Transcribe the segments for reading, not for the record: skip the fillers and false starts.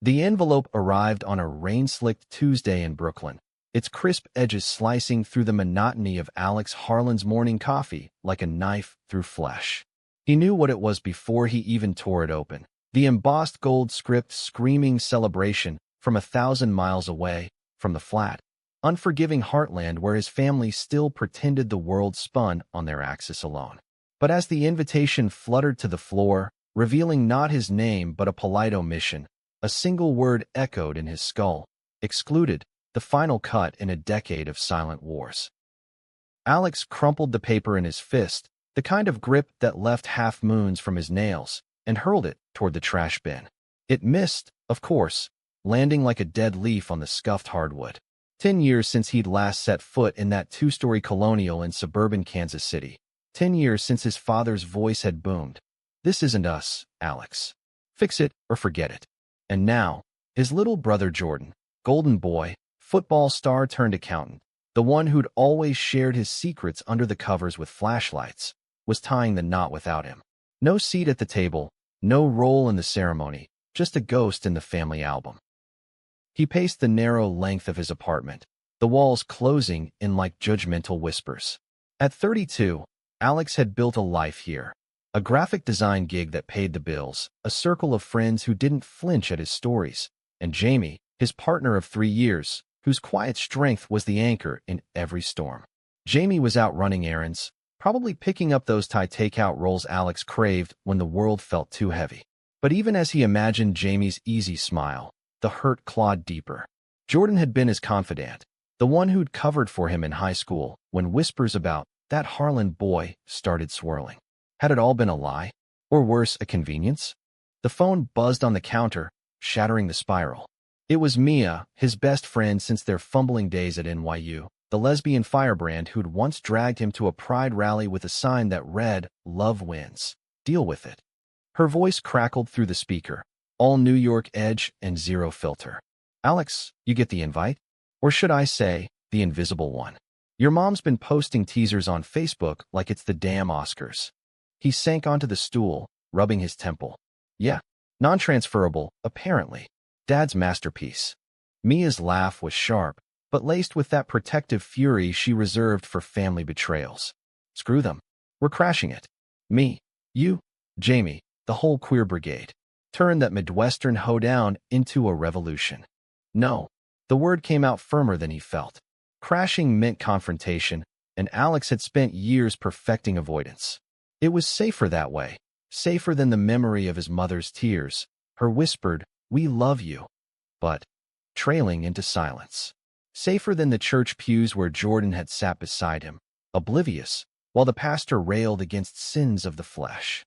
The envelope arrived on a rain-slicked Tuesday in Brooklyn, its crisp edges slicing through the monotony of Alex Harlan's morning coffee like a knife through flesh. He knew what it was before he even tore it open. The embossed gold script screaming celebration from 1,000 miles away from the flat, unforgiving heartland where his family still pretended the world spun on their axis alone. But as the invitation fluttered to the floor, revealing not his name but a polite omission, a single word echoed in his skull: excluded, the final cut in a decade of silent wars. Alex crumpled the paper in his fist, the kind of grip that left half-moons from his nails, and hurled it toward the trash bin. It missed, of course, landing like a dead leaf on the scuffed hardwood. 10 years since he'd last set foot in that two-story colonial in suburban Kansas City. 10 years since his father's voice had boomed, "This isn't us, Alex. Fix it or forget it." And now, his little brother Jordan, golden boy, football star turned accountant, the one who'd always shared his secrets under the covers with flashlights, was tying the knot without him. No seat at the table, no role in the ceremony, just a ghost in the family album. He paced the narrow length of his apartment, the walls closing in like judgmental whispers. At 32, Alex had built a life here, a graphic design gig that paid the bills, a circle of friends who didn't flinch at his stories, and Jamie, his partner of 3 years, whose quiet strength was the anchor in every storm. Jamie was out running errands, probably picking up those Thai takeout rolls Alex craved when the world felt too heavy. But even as he imagined Jamie's easy smile, the hurt clawed deeper. Jordan had been his confidant, the one who'd covered for him in high school when whispers about that Harlan boy started swirling. Had it all been a lie? Or worse, a convenience? The phone buzzed on the counter, shattering the spiral. It was Mia, his best friend since their fumbling days at NYU, the lesbian firebrand who'd once dragged him to a pride rally with a sign that read, "Love wins. Deal with it." Her voice crackled through the speaker, all New York edge and zero filter. "Alex, you get the invite? Or should I say, the invisible one? Your mom's been posting teasers on Facebook like it's the damn Oscars." He sank onto the stool, rubbing his temple. "Yeah, non-transferable, apparently. Dad's masterpiece." Mia's laugh was sharp, but laced with that protective fury she reserved for family betrayals. "Screw them. We're crashing it. Me, you, Jamie, the whole queer brigade. Turn that Midwestern hoedown into a revolution." No. The word came out firmer than he felt. Crashing meant confrontation, and Alex had spent years perfecting avoidance. It was safer that way, safer than the memory of his mother's tears, her whispered, "We love you," but trailing into silence. Safer than the church pews where Jordan had sat beside him, oblivious, while the pastor railed against sins of the flesh.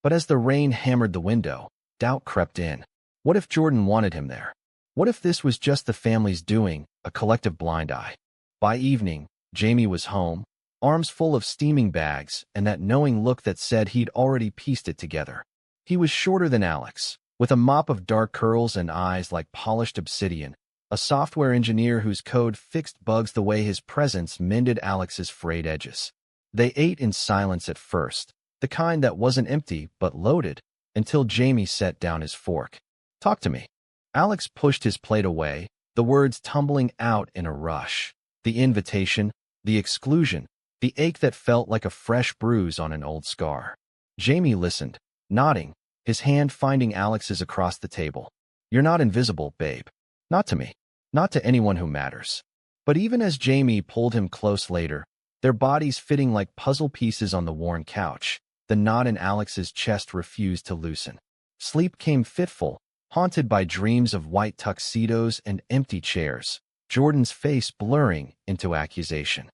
But as the rain hammered the window, doubt crept in. What if Jordan wanted him there? What if this was just the family's doing, a collective blind eye? By evening, Jamie was home, arms full of steaming bags and that knowing look that said he'd already pieced it together. He was shorter than Alex, with a mop of dark curls and eyes like polished obsidian, a software engineer whose code fixed bugs the way his presence mended Alex's frayed edges. They ate in silence at first, the kind that wasn't empty but loaded, until Jamie set down his fork. "Talk to me." Alex pushed his plate away, the words tumbling out in a rush. The invitation, the exclusion, the ache that felt like a fresh bruise on an old scar. Jamie listened, nodding, his hand finding Alex's across the table. "You're not invisible, babe. Not to me. Not to anyone who matters." But even as Jamie pulled him close later, their bodies fitting like puzzle pieces on the worn couch, the knot in Alex's chest refused to loosen. Sleep came fitful, haunted by dreams of white tuxedos and empty chairs, Jordan's face blurring into accusation.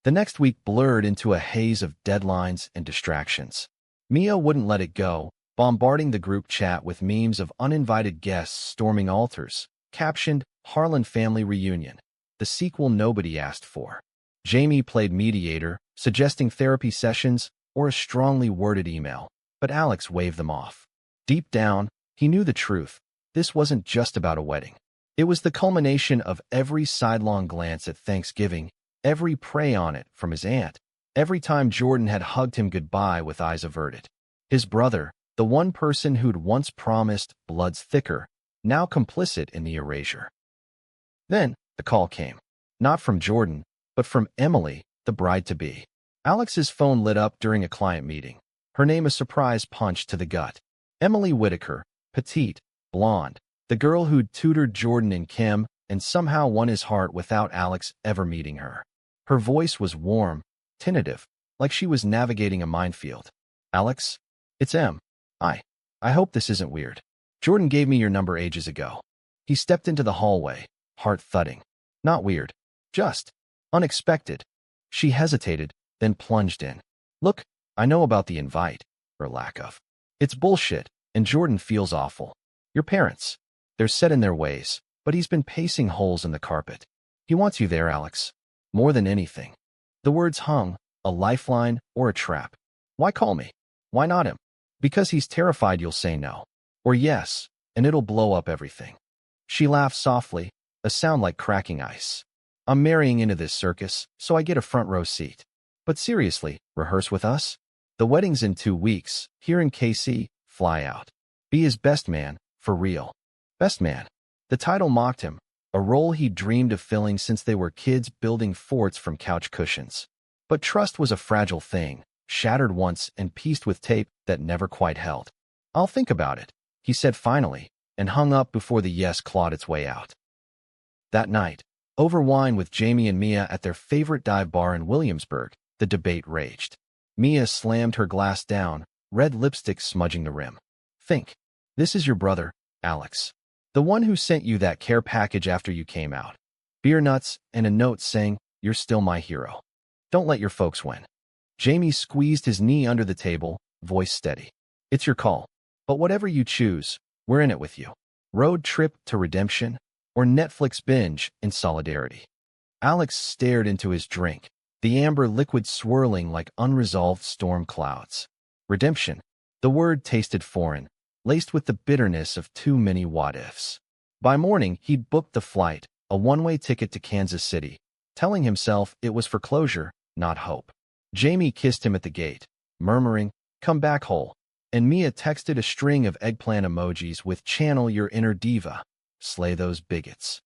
The next week blurred into a haze of deadlines and distractions. Mia wouldn't let it go, bombarding the group chat with memes of uninvited guests storming altars, captioned, "Harlan Family Reunion," the sequel nobody asked for. Jamie played mediator, suggesting therapy sessions or a strongly worded email, but Alex waved them off. Deep down, he knew the truth. This wasn't just about a wedding. It was the culmination of every sidelong glance at Thanksgiving, every prey on it from his aunt, every time Jordan had hugged him goodbye with eyes averted. His brother, the one person who'd once promised bloods thicker, now complicit in the erasure. Then, the call came. Not from Jordan, but from Emily, the bride-to-be. Alex's phone lit up during a client meeting. Her name a surprise punch to the gut. Emily Whitaker, petite, blonde, the girl who'd tutored Jordan in chem and somehow won his heart without Alex ever meeting her. Her voice was warm, tentative, like she was navigating a minefield. Alex? It's Em. I hope this isn't weird. Jordan gave me your number ages ago. He stepped into the hallway, heart thudding. Not weird. Just unexpected. She hesitated, then plunged in. Look, I know about the invite, or lack of. It's bullshit, and Jordan feels awful. Your parents. They're set in their ways, but he's been pacing holes in the carpet. He wants you there, Alex. More than anything. The words hung, a lifeline or a trap. Why call me? Why not him? Because he's terrified you'll say no. Or yes, and it'll blow up everything. She laughed softly, a sound like cracking ice. I'm marrying into this circus, so I get a front row seat. But seriously, rehearse with us? The wedding's in 2 weeks, here in KC, fly out. Be his best man, for real. Best man. The title mocked him, a role he'd dreamed of filling since they were kids building forts from couch cushions. But trust was a fragile thing, shattered once and pieced with tape that never quite held. I'll think about it, he said finally, and hung up before the yes clawed its way out. That night, over wine with Jamie and Mia at their favorite dive bar in Williamsburg, the debate raged. Mia slammed her glass down, red lipstick smudging the rim. Think. This is your brother, Alex. The one who sent you that care package after you came out. Beer nuts and a note saying, you're still my hero. Don't let your folks win. Jamie squeezed his knee under the table, voice steady. It's your call. But whatever you choose, we're in it with you. Road trip to redemption, or Netflix binge in solidarity. Alex stared into his drink, the amber liquid swirling like unresolved storm clouds. Redemption. The word tasted foreign, laced with the bitterness of too many what-ifs. By morning, he'd booked the flight, a one-way ticket to Kansas City, telling himself it was for closure, not hope. Jamie kissed him at the gate, murmuring, come back whole, and Mia texted a string of eggplant emojis with channel your inner diva, slay those bigots.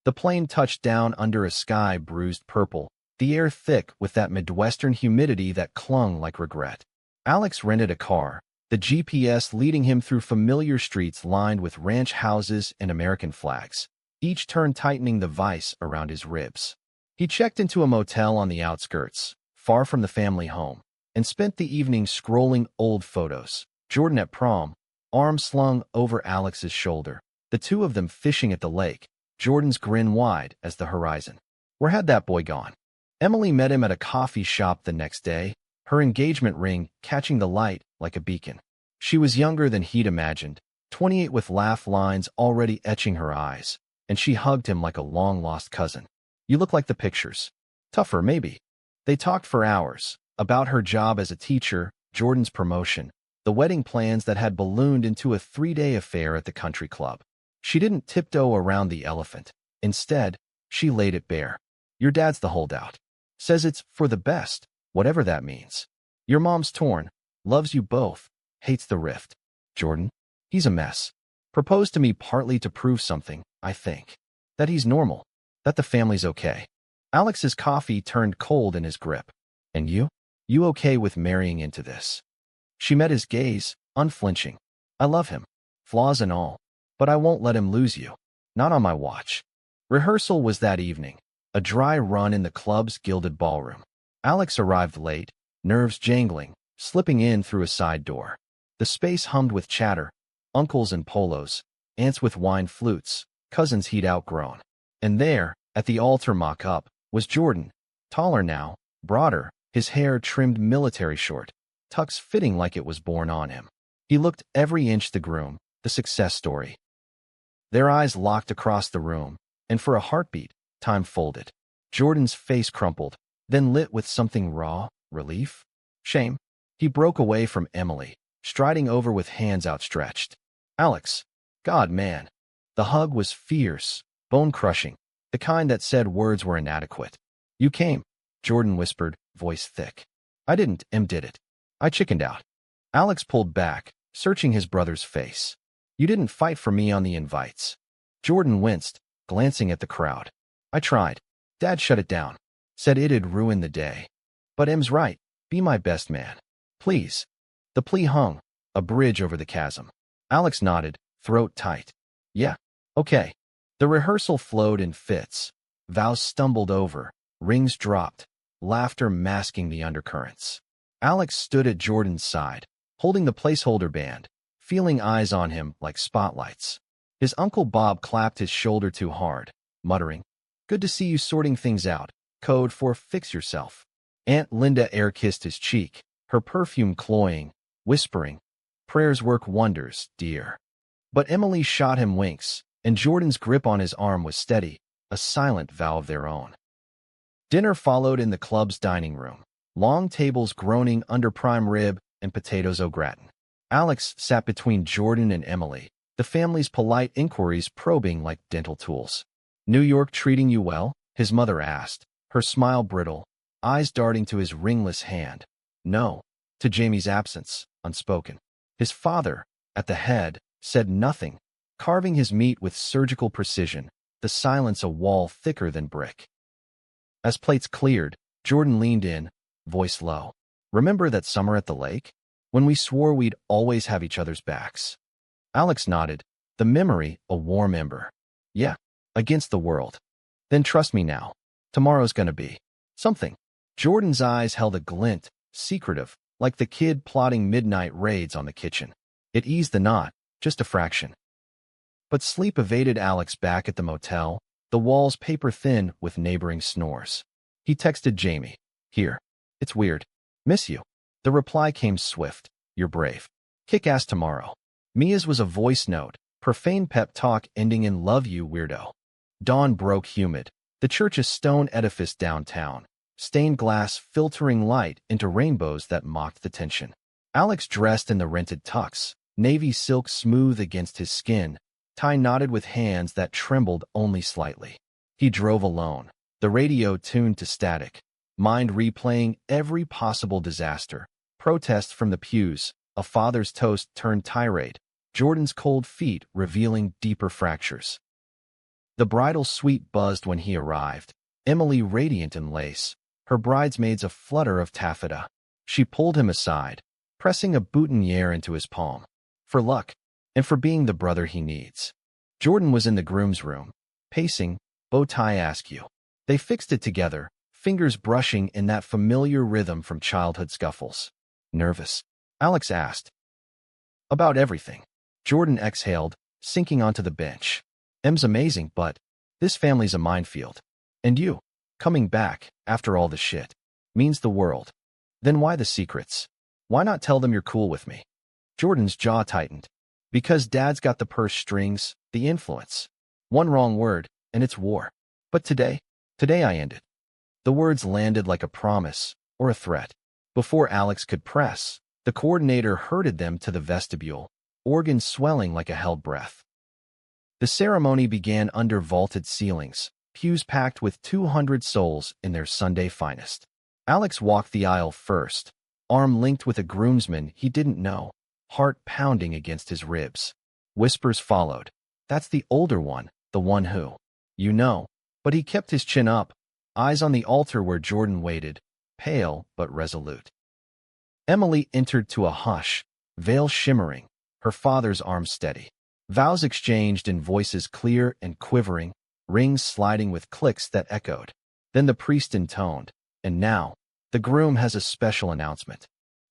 The plane touched down under a sky bruised purple, the air thick with that Midwestern humidity that clung like regret. Alex rented a car, the GPS leading him through familiar streets lined with ranch houses and American flags, each turn tightening the vice around his ribs. He checked into a motel on the outskirts, far from the family home, and spent the evening scrolling old photos. Jordan at prom, arms slung over Alex's shoulder, the two of them fishing at the lake, Jordan's grin wide as the horizon. Where had that boy gone? Emily met him at a coffee shop the next day, her engagement ring catching the light like a beacon. She was younger than he'd imagined, 28 with laugh lines already etching her eyes, and she hugged him like a long-lost cousin. You look like the pictures. Tougher, maybe. They talked for hours, about her job as a teacher, Jordan's promotion, the wedding plans that had ballooned into a 3-day affair at the country club. She didn't tiptoe around the elephant. Instead, she laid it bare. Your dad's the holdout. Says it's for the best, whatever that means. Your mom's torn, loves you both, hates the rift. Jordan? He's a mess. Proposed to me partly to prove something, I think. That he's normal. That the family's okay. Alex's coffee turned cold in his grip. And you? You okay with marrying into this? She met his gaze, unflinching. I love him. Flaws and all. But I won't let him lose you. Not on my watch. Rehearsal was that evening, a dry run in the club's gilded ballroom. Alex arrived late, nerves jangling, slipping in through a side door. The space hummed with chatter, uncles in polos, aunts with wine flutes, cousins he'd outgrown. And there, at the altar mock-up, was Jordan, taller now, broader, his hair trimmed military short, tux fitting like it was born on him. He looked every inch the groom, the success story. Their eyes locked across the room, and for a heartbeat, time folded. Jordan's face crumpled, then lit with something raw, relief, shame. He broke away from Emily, striding over with hands outstretched. Alex. God, man. The hug was fierce, bone-crushing, the kind that said words were inadequate. You came, Jordan whispered, voice thick. I didn't, Em did it. I chickened out. Alex pulled back, searching his brother's face. You didn't fight for me on the invites. Jordan winced, glancing at the crowd. I tried. Dad shut it down. Said it'd ruin the day. But M's right. Be my best man. Please. The plea hung, a bridge over the chasm. Alex nodded, throat tight. Yeah. Okay. The rehearsal flowed in fits. Vows stumbled over. Rings dropped. Laughter masking the undercurrents. Alex stood at Jordan's side, holding the placeholder band, feeling eyes on him like spotlights. His Uncle Bob clapped his shoulder too hard, muttering, "Good to see you sorting things out. Code for fix yourself." Aunt Linda air-kissed his cheek, her perfume cloying, whispering, "Prayers work wonders, dear." But Emily shot him winks, and Jordan's grip on his arm was steady, a silent vow of their own. Dinner followed in the club's dining room, long tables groaning under prime rib and potatoes au gratin. Alex sat between Jordan and Emily, the family's polite inquiries probing like dental tools. "New York treating you well?" his mother asked, her smile brittle, eyes darting to his ringless hand. "No," to Jamie's absence, unspoken. His father, at the head, said nothing, carving his meat with surgical precision, the silence a wall thicker than brick. As plates cleared, Jordan leaned in, voice low. "Remember that summer at the lake? When we swore we'd always have each other's backs?" Alex nodded, the memory a warm ember. "Yeah, against the world. Then trust me now. Tomorrow's gonna be something." Jordan's eyes held a glint, secretive, like the kid plotting midnight raids on the kitchen. It eased the knot, just a fraction. But sleep evaded Alex back at the motel, the walls paper-thin with neighboring snores. He texted Jamie, "Here. It's weird. Miss you." The reply came swift, "You're brave. Kick ass tomorrow." Mia's was a voice note, profane pep talk ending in "Love you, weirdo." Dawn broke humid, the church's stone edifice downtown, stained glass filtering light into rainbows that mocked the tension. Alex dressed in the rented tux, navy silk smooth against his skin, tie knotted with hands that trembled only slightly. He drove alone, the radio tuned to static, mind replaying every possible disaster. Protest from the pews, a father's toast turned tirade, Jordan's cold feet revealing deeper fractures. The bridal suite buzzed when he arrived, Emily radiant in lace, her bridesmaids a flutter of taffeta. She pulled him aside, pressing a boutonniere into his palm. "For luck, and for being the brother he needs." Jordan was in the groom's room, pacing, bow tie askew. They fixed it together, fingers brushing in that familiar rhythm from childhood scuffles. "Nervous?" Alex asked. "About everything." Jordan exhaled, sinking onto the bench. "M's amazing, but this family's a minefield. And you, coming back, after all the shit, means the world. Then why the secrets? Why not tell them you're cool with me?" Jordan's jaw tightened. "Because Dad's got the purse strings, the influence. One wrong word, and it's war. But today I end it." The words landed like a promise, or a threat. Before Alex could press, the coordinator herded them to the vestibule, organs swelling like a held breath. The ceremony began under vaulted ceilings, pews packed with 200 souls in their Sunday finest. Alex walked the aisle first, arm linked with a groomsman he didn't know, heart pounding against his ribs. Whispers followed. "That's the older one, the one who, you know." But he kept his chin up, eyes on the altar where Jordan waited, pale but resolute. Emily entered to a hush, veil shimmering, her father's arm steady. Vows exchanged in voices clear and quivering, rings sliding with clicks that echoed. Then the priest intoned, "And now, the groom has a special announcement."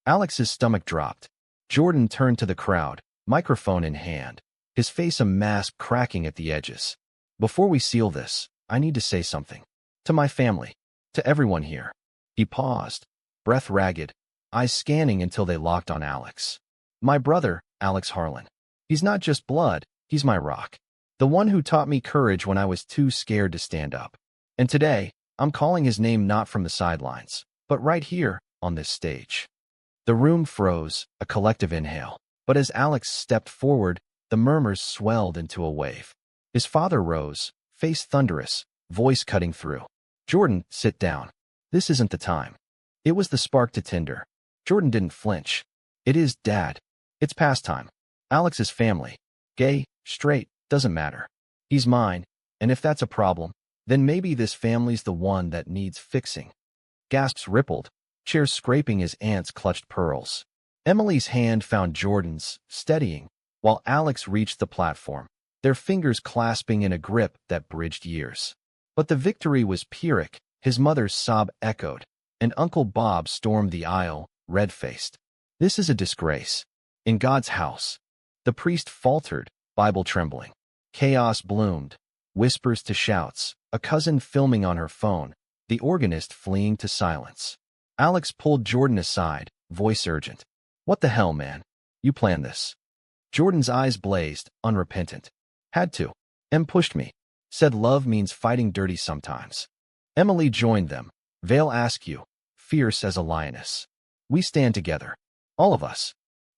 Alex's stomach dropped. Jordan turned to the crowd, microphone in hand, his face a mask cracking at the edges. "Before we seal this, I need to say something. To my family. To everyone here." He paused, breath ragged, eyes scanning until they locked on Alex. "My brother, Alex Harlan. He's not just blood, he's my rock. The one who taught me courage when I was too scared to stand up. And today, I'm calling his name not from the sidelines, but right here, on this stage." The room froze, a collective inhale. But as Alex stepped forward, the murmurs swelled into a wave. His father rose, face thunderous, voice cutting through. "Jordan, sit down. This isn't the time." It was the spark to tinder. Jordan didn't flinch. "It is, Dad. It's past time. Alex's family. Gay, straight, doesn't matter. He's mine, and if that's a problem, then maybe this family's the one that needs fixing. Gasps rippled, chairs scraping as ants clutched pearls. Emily's hand found Jordan's, steadying, while Alex reached the platform, their fingers clasping in a grip that bridged years. But the victory was Pyrrhic, his mother's sob echoed, and Uncle Bob stormed the aisle, red-faced. This is a disgrace. In God's house. The priest faltered, Bible trembling. Chaos bloomed, whispers to shouts, a cousin filming on her phone, the organist fleeing to silence. Alex pulled Jordan aside, voice urgent. What the hell, man? You planned this. Jordan's eyes blazed, unrepentant. Had to. Em pushed me. Said love means fighting dirty sometimes. Emily joined them, veil askew, fierce as a lioness. We stand together. All of us.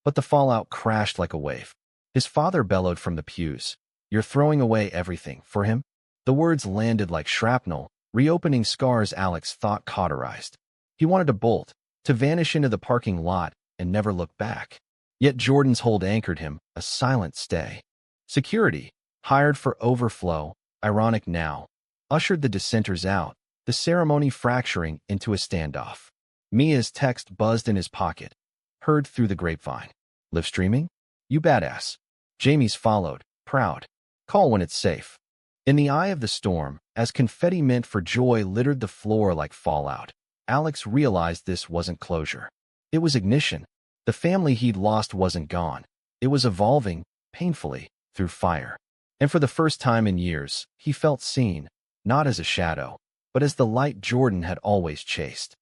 But the fallout crashed like a wave. His father bellowed from the pews. You're throwing away everything for him? The words landed like shrapnel, reopening scars Alex thought cauterized. He wanted to bolt, to vanish into the parking lot and never look back. Yet Jordan's hold anchored him, a silent stay. Security, hired for overflow, ironic now, ushered the dissenters out, the ceremony fracturing into a standoff. Mia's text buzzed in his pocket, heard through the grapevine. Live streaming? You badass. Jamie's followed, proud. Call when it's safe. In the eye of the storm, as confetti meant for joy littered the floor like fallout, Alex realized this wasn't closure. It was ignition. The family he'd lost wasn't gone. It was evolving, painfully, through fire. And for the first time in years, he felt seen, not as a shadow, but as the light Jordan had always chased.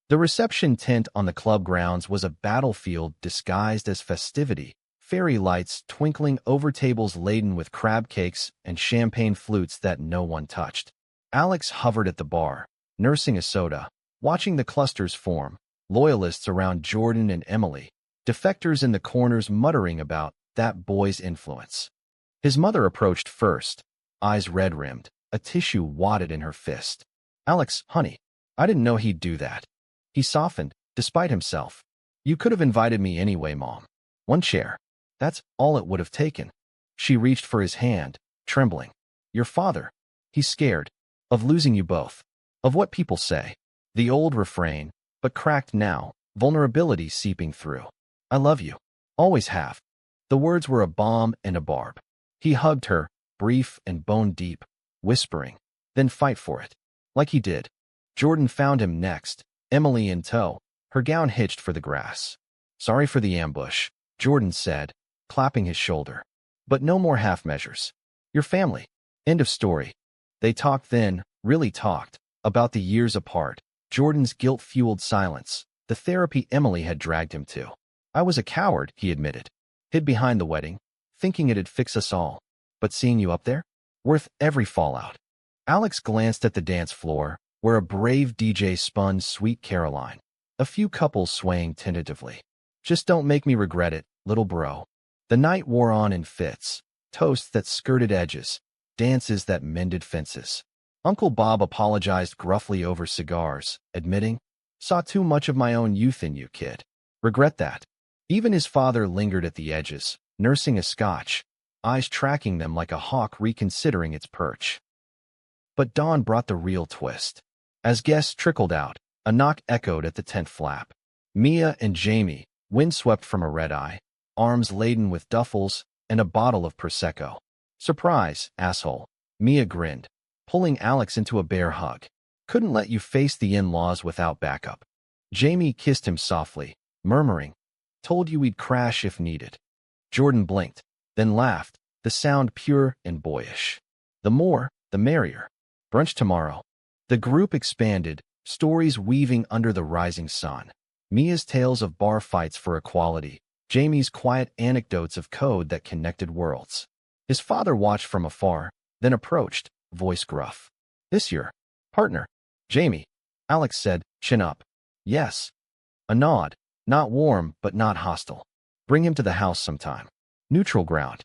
The reception tent on the club grounds was a battlefield disguised as festivity, fairy lights twinkling over tables laden with crab cakes and champagne flutes that no one touched. Alex hovered at the bar, nursing a soda, watching the clusters form, loyalists around Jordan and Emily, defectors in the corners muttering about that boy's influence. His mother approached first, eyes red-rimmed, a tissue wadded in her fist. Alex, honey, I didn't know he'd do that. He softened, despite himself. You could have invited me anyway, Mom. One chair. That's all it would have taken. She reached for his hand, trembling. Your father. He's scared. Of losing you both. Of what people say. The old refrain, but cracked now, vulnerability seeping through. I love you. Always have. The words were a bomb and a barb. He hugged her, brief and bone-deep, whispering, then fight for it. Like he did. Jordan found him next, Emily in tow, her gown hitched for the grass. Sorry for the ambush, Jordan said, clapping his shoulder. But no more half measures. Your family. End of story. They talked then, really talked, about the years apart, Jordan's guilt-fueled silence, the therapy Emily had dragged him to. I was a coward, he admitted. Hid behind the wedding, thinking it'd fix us all. But seeing you up there? Worth every fallout. Alex glanced at the dance floor, where a brave DJ spun Sweet Caroline. A few couples swaying tentatively. Just don't make me regret it, little bro. The night wore on in fits, toasts that skirted edges, dances that mended fences. Uncle Bob apologized gruffly over cigars, admitting, saw too much of my own youth in you, kid. Regret that. Even his father lingered at the edges, nursing a scotch, eyes tracking them like a hawk reconsidering its perch. But dawn brought the real twist. As guests trickled out, a knock echoed at the tent flap. Mia and Jamie, windswept from a red-eye, arms laden with duffels and a bottle of Prosecco. Surprise, asshole. Mia grinned, pulling Alex into a bear hug. Couldn't let you face the in-laws without backup. Jamie kissed him softly, murmuring, told you we'd crash if needed. Jordan blinked, then laughed, the sound pure and boyish. The more, the merrier. Brunch tomorrow. The group expanded, stories weaving under the rising sun. Mia's tales of bar fights for equality, Jamie's quiet anecdotes of code that connected worlds. His father watched from afar, then approached, voice gruff. This your partner, Jamie, Alex said, chin up. Yes. A nod, not warm but not hostile. Bring him to the house sometime. Neutral ground.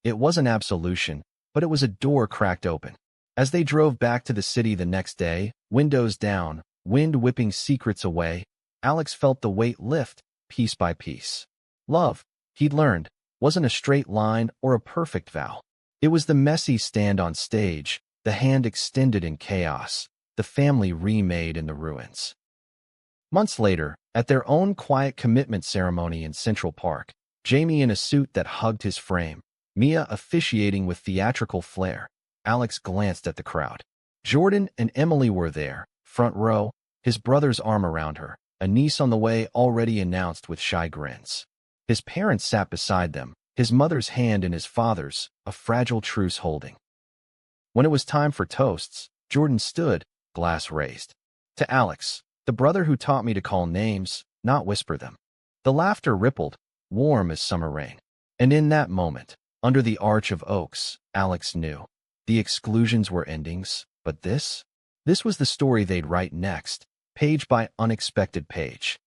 It wasn't absolution, but it was a door cracked open. As they drove back to the city the next day, windows down, wind whipping secrets away, Alex felt the weight lift, piece by piece. Love, he'd learned, wasn't a straight line or a perfect vow. It was the messy stand on stage, the hand extended in chaos, the family remade in the ruins. Months later, at their own quiet commitment ceremony in Central Park, Jamie in a suit that hugged his frame, Mia officiating with theatrical flair, Alex glanced at the crowd. Jordan and Emily were there, front row, his brother's arm around her, a niece on the way already announced with shy grins. His parents sat beside them, his mother's hand in his father's, a fragile truce holding. When it was time for toasts, Jordan stood, glass raised. To Alex, the brother who taught me to call names, not whisper them. The laughter rippled, warm as summer rain. And in that moment, under the arch of oaks, Alex knew. The exclusions were endings, but this was the story they'd write next, page by unexpected page.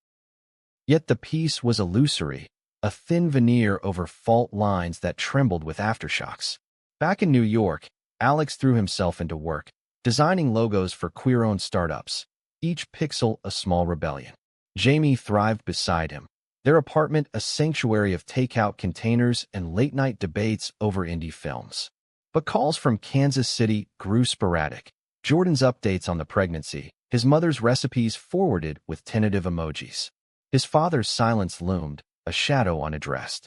Yet the piece was illusory, a thin veneer over fault lines that trembled with aftershocks. Back in New York, Alex threw himself into work, designing logos for queer-owned startups, each pixel a small rebellion. Jamie thrived beside him, their apartment a sanctuary of takeout containers and late-night debates over indie films. But calls from Kansas City grew sporadic. Jordan's updates on the pregnancy, his mother's recipes forwarded with tentative emojis. His father's silence loomed, a shadow unaddressed.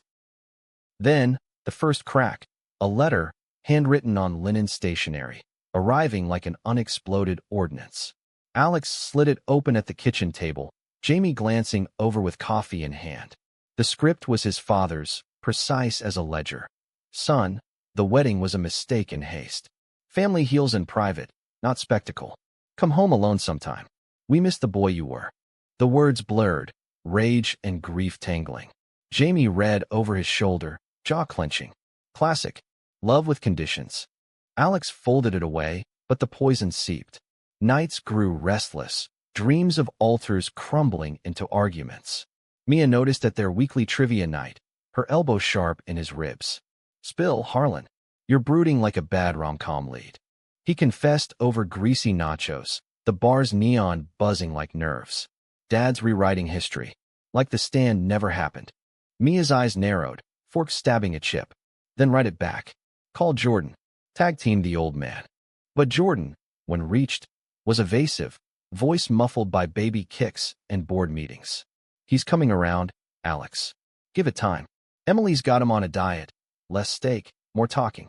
Then, the first crack, a letter, handwritten on linen stationery, arriving like an unexploded ordnance. Alex slid it open at the kitchen table, Jamie glancing over with coffee in hand. The script was his father's, precise as a ledger. Son, the wedding was a mistake in haste. Family heals in private, not spectacle. Come home alone sometime. We miss the boy you were. The words blurred, rage and grief tangling. Jamie read over his shoulder, jaw clenching. Classic. Love with conditions. Alex folded it away, but the poison seeped. Nights grew restless, dreams of altars crumbling into arguments. Mia noticed at their weekly trivia night, her elbow sharp in his ribs. Spill, Harlan. You're brooding like a bad rom-com lead. He confessed over greasy nachos, the bar's neon buzzing like nerves. Dad's rewriting history. Like the stand never happened. Mia's eyes narrowed, fork stabbing a chip. Then write it back. Call Jordan. Tag team the old man. But Jordan, when reached, was evasive, voice muffled by baby kicks and board meetings. He's coming around, Alex. Give it time. Emily's got him on a diet. Less steak, more talking.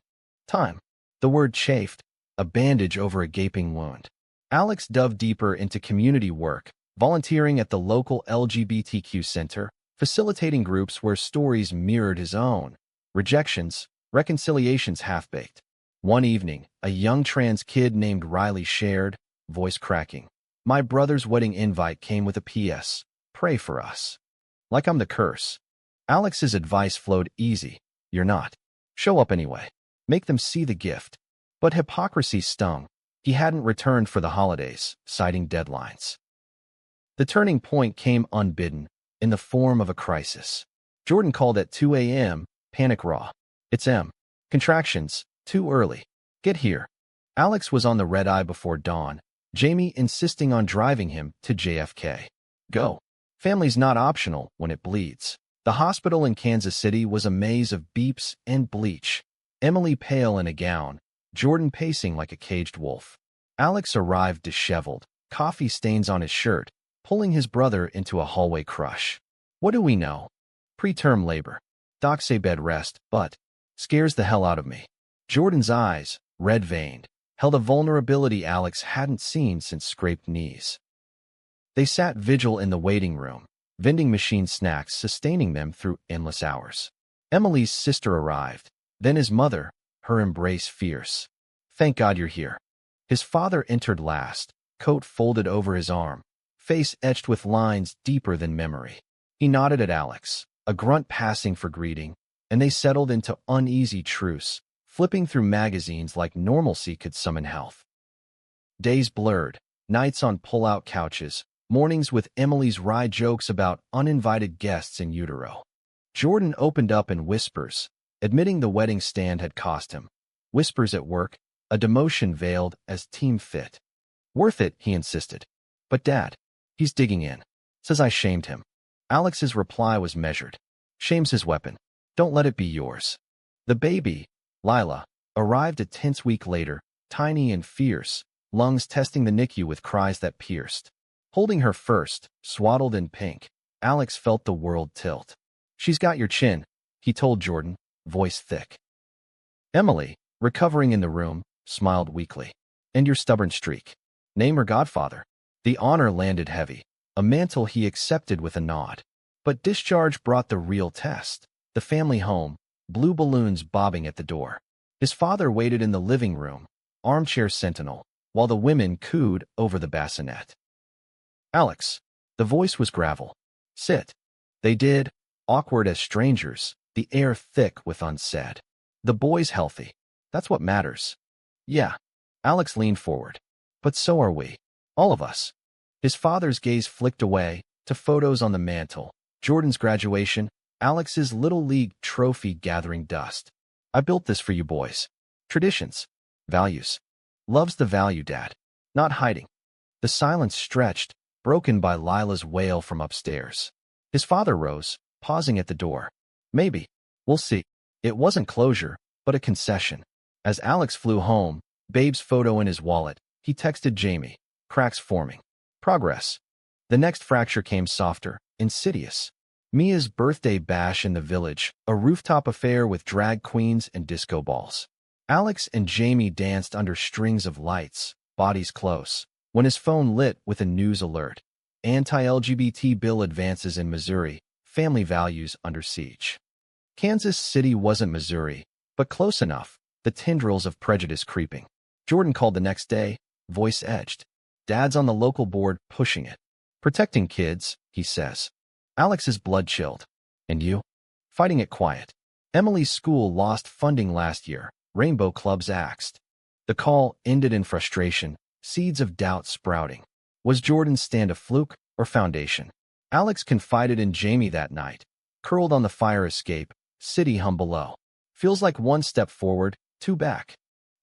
Time. The word chafed, a bandage over a gaping wound. Alex dove deeper into community work, volunteering at the local LGBTQ center, facilitating groups where stories mirrored his own. Rejections, reconciliations half-baked. One evening, a young trans kid named Riley shared, voice cracking. My brother's wedding invite came with a P.S. Pray for us. Like I'm the curse. Alex's advice flowed easy. You're not. Show up anyway. Make them see the gift. But hypocrisy stung. He hadn't returned for the holidays, citing deadlines. The turning point came unbidden, in the form of a crisis. Jordan called at 2 a.m., panic raw. It's M. Contractions, too early. Get here. Alex was on the red-eye before dawn, Jamie insisting on driving him to JFK. Go. Family's not optional when it bleeds. The hospital in Kansas City was a maze of beeps and bleach. Emily pale in a gown, Jordan pacing like a caged wolf. Alex arrived disheveled, coffee stains on his shirt, pulling his brother into a hallway crush. What do we know? Preterm labor. Docs say bed rest, but scares the hell out of me. Jordan's eyes, red-veined, held a vulnerability Alex hadn't seen since scraped knees. They sat vigil in the waiting room, vending machine snacks sustaining them through endless hours. Emily's sister arrived, then his mother, her embrace fierce. Thank God you're here. His father entered last, coat folded over his arm, face etched with lines deeper than memory. He nodded at Alex, a grunt passing for greeting, and they settled into uneasy truce, flipping through magazines like normalcy could summon health. Days blurred, nights on pull-out couches, mornings with Emily's wry jokes about uninvited guests in utero. Jordan opened up in whispers, admitting the wedding stand had cost him. Whispers at work, a demotion veiled as team fit. Worth it, he insisted. But Dad, he's digging in. Says I shamed him. Alex's reply was measured. Shame's his weapon. Don't let it be yours. The baby, Lila, arrived a tense week later, tiny and fierce, lungs testing the NICU with cries that pierced. Holding her first, swaddled in pink, Alex felt the world tilt. She's got your chin, he told Jordan, voice thick. Emily, recovering in the room, smiled weakly. And your stubborn streak. Name her godfather. The honor landed heavy, a mantle he accepted with a nod. But discharge brought the real test. The family home, blue balloons bobbing at the door. His father waited in the living room, armchair sentinel, while the women cooed over the bassinet. Alex. The voice was gravel. Sit. They did, awkward as strangers, the air thick with unsaid. The boy's healthy. That's what matters. Yeah. Alex leaned forward. But so are we. All of us. His father's gaze flicked away to photos on the mantle. Jordan's graduation, Alex's Little League trophy gathering dust. I built this for you boys. Traditions. Values. Love's the value, Dad. Not hiding. The silence stretched, broken by Lila's wail from upstairs. His father rose, pausing at the door. Maybe. We'll see. It wasn't closure, but a concession. As Alex flew home, Babe's photo in his wallet, he texted Jamie. Cracks forming. Progress. The next fracture came softer, insidious. Mia's birthday bash in the village, a rooftop affair with drag queens and disco balls. Alex and Jamie danced under strings of lights, bodies close, when his phone lit with a news alert. Anti-LGBT bill advances in Missouri, family values under siege. Kansas City wasn't Missouri, but close enough, the tendrils of prejudice creeping. Jordan called the next day, voice edged. Dad's on the local board pushing it. Protecting kids, he says. Alex's blood chilled. And you? Fighting it quiet. Emily's school lost funding last year, Rainbow Clubs axed. The call ended in frustration, seeds of doubt sprouting. Was Jordan's stand a fluke or foundation? Alex confided in Jamie that night. Curled on the fire escape, city hum below. Feels like one step forward, two back.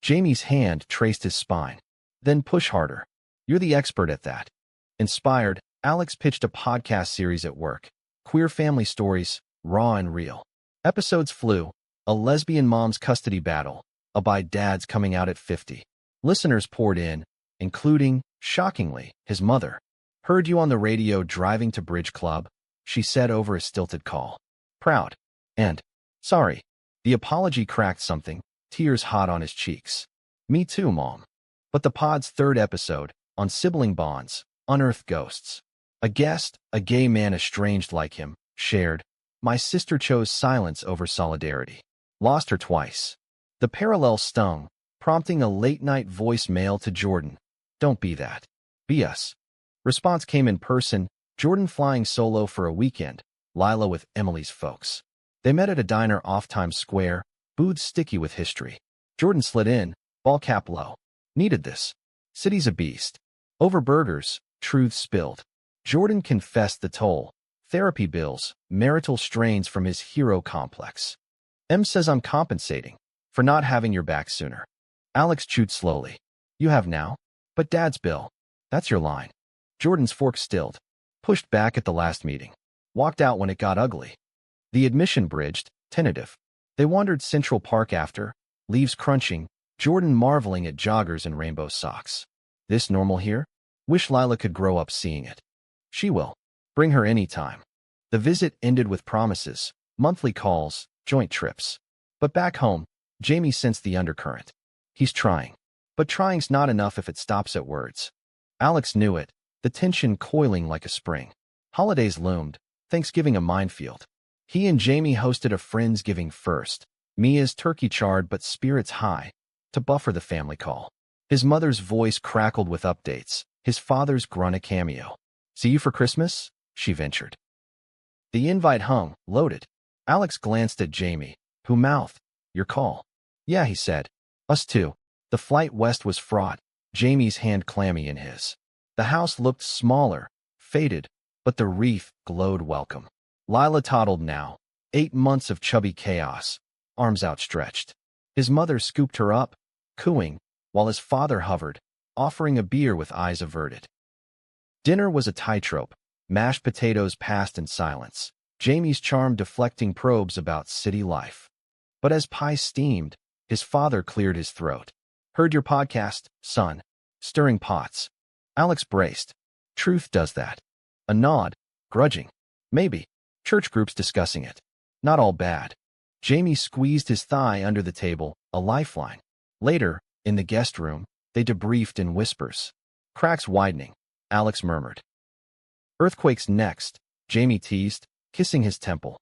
Jamie's hand traced his spine. Then push harder. You're the expert at that. Inspired, Alex pitched a podcast series at work. Queer family stories, raw and real. Episodes flew. A lesbian mom's custody battle. A bi dad's coming out at 50. Listeners poured in, including, shockingly, his mother. Heard you on the radio driving to Bridge Club, she said over a stilted call. Proud. And, sorry. The apology cracked something, tears hot on his cheeks. Me too, Mom. But the pod's third episode, on sibling bonds, unearthed ghosts. A guest, a gay man estranged like him, shared, my sister chose silence over solidarity. Lost her twice. The parallel stung, prompting a late-night voicemail to Jordan. Don't be that. Be us. Response came in person, Jordan flying solo for a weekend, Lila with Emily's folks. They met at a diner off Times Square, booths sticky with history. Jordan slid in, ball cap low. Needed this. City's a beast. Over burgers, truths spilled. Jordan confessed the toll. Therapy bills, marital strains from his hero complex. Em says I'm compensating for not having your back sooner. Alex chewed slowly. You have now? But Dad's bill. That's your line. Jordan's fork stilled. Pushed back at the last meeting. Walked out when it got ugly. The admission bridged, tentative. They wandered Central Park after, leaves crunching, Jordan marveling at joggers and rainbow socks. This normal here? Wish Lila could grow up seeing it. She will. Bring her any time. The visit ended with promises, monthly calls, joint trips. But back home, Jamie sensed the undercurrent. He's trying. But trying's not enough if it stops at words. Alex knew it, the tension coiling like a spring. Holidays loomed, Thanksgiving a minefield. He and Jamie hosted a Friendsgiving first, Mia's turkey charred but spirits high, to buffer the family call. His mother's voice crackled with updates, his father's grunt a cameo. See you for Christmas? She ventured. The invite hung, loaded. Alex glanced at Jamie, who mouthed, your call. Yeah, he said. Us too. The flight west was fraught, Jamie's hand clammy in his. The house looked smaller, faded, but the wreath glowed welcome. Lila toddled now, 8 months of chubby chaos, arms outstretched. His mother scooped her up, cooing, while his father hovered, offering a beer with eyes averted. Dinner was a tightrope, mashed potatoes passed in silence. Jamie's charm deflecting probes about city life. But as pie steamed, his father cleared his throat. "Heard your podcast, son." Stirring pots. Alex braced. "Truth does that." A nod. Grudging. "Maybe. Church groups discussing it. Not all bad." Jamie squeezed his thigh under the table, a lifeline. Later, in the guest room, they debriefed in whispers. Cracks widening. Alex murmured. "Earthquakes next," Jamie teased, kissing his temple.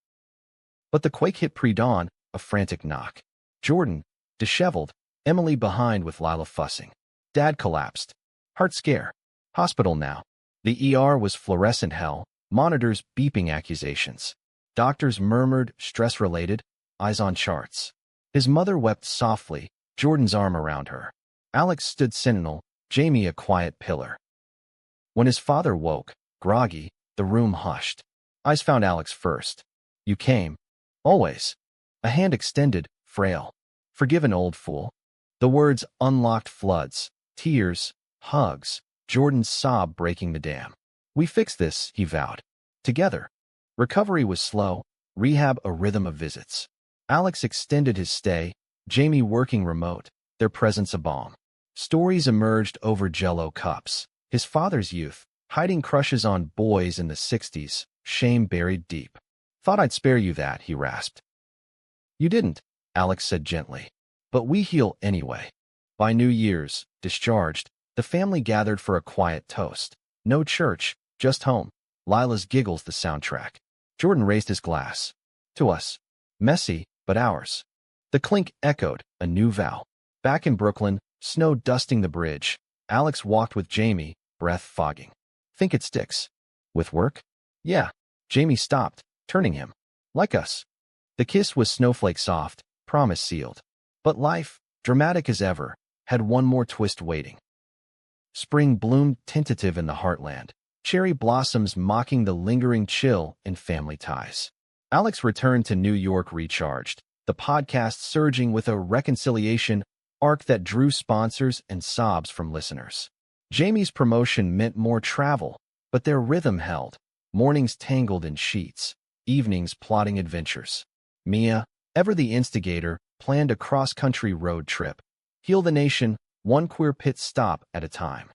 But the quake hit pre-dawn, a frantic knock. Jordan, disheveled, Emily behind with Lila fussing. Dad collapsed. Heart scare. Hospital now. The ER was fluorescent hell, monitors beeping accusations. Doctors murmured, stress-related, eyes on charts. His mother wept softly, Jordan's arm around her. Alex stood sentinel, Jamie a quiet pillar. When his father woke, groggy, the room hushed. Eyes found Alex first. "You came." "Always." A hand extended, frail. "Forgive an old fool." The words unlocked floods, tears, hugs, Jordan's sob breaking the dam. "We fix this," he vowed. Together. Recovery was slow, rehab a rhythm of visits. Alex extended his stay, Jamie working remote, their presence a balm. Stories emerged over Jell-O cups. His father's youth, hiding crushes on boys in the 60s, shame buried deep. "Thought I'd spare you that," he rasped. "You didn't," Alex said gently. "But we heal anyway." By New Year's, discharged, the family gathered for a quiet toast. No church, just home. Lila's giggles the soundtrack. Jordan raised his glass. "To us. Messy, but ours." The clink echoed, a new vow. Back in Brooklyn, snow dusting the bridge, Alex walked with Jamie, breath fogging. "Think it sticks?" "With work?" "Yeah." Jamie stopped, turning him. "Like us." The kiss was snowflake soft, promise sealed. But life, dramatic as ever, had one more twist waiting. Spring bloomed tentative in the heartland, cherry blossoms mocking the lingering chill in family ties. Alex returned to New York recharged, the podcast surging with a reconciliation arc that drew sponsors and sobs from listeners. Jamie's promotion meant more travel, but their rhythm held, mornings tangled in sheets, evenings plotting adventures. Mia, ever the instigator, planned a cross-country road trip. Heal the nation, one queer pit stop at a time.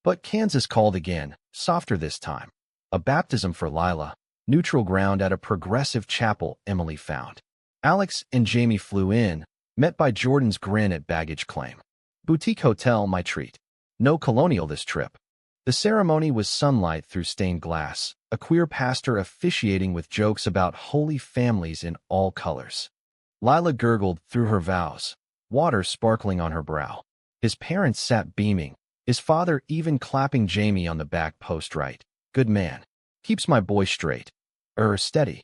But Kansas called again, softer this time. A baptism for Lila, neutral ground at a progressive chapel Emily found. Alex and Jamie flew in, met by Jordan's grin at baggage claim. "Boutique hotel, my treat. No colonial this trip." The ceremony was sunlight through stained glass, a queer pastor officiating with jokes about holy families in all colors. Lila gurgled through her vows, water sparkling on her brow. His parents sat beaming, his father even clapping Jamie on the back post right. "Good man. Keeps my boy straight. Steady."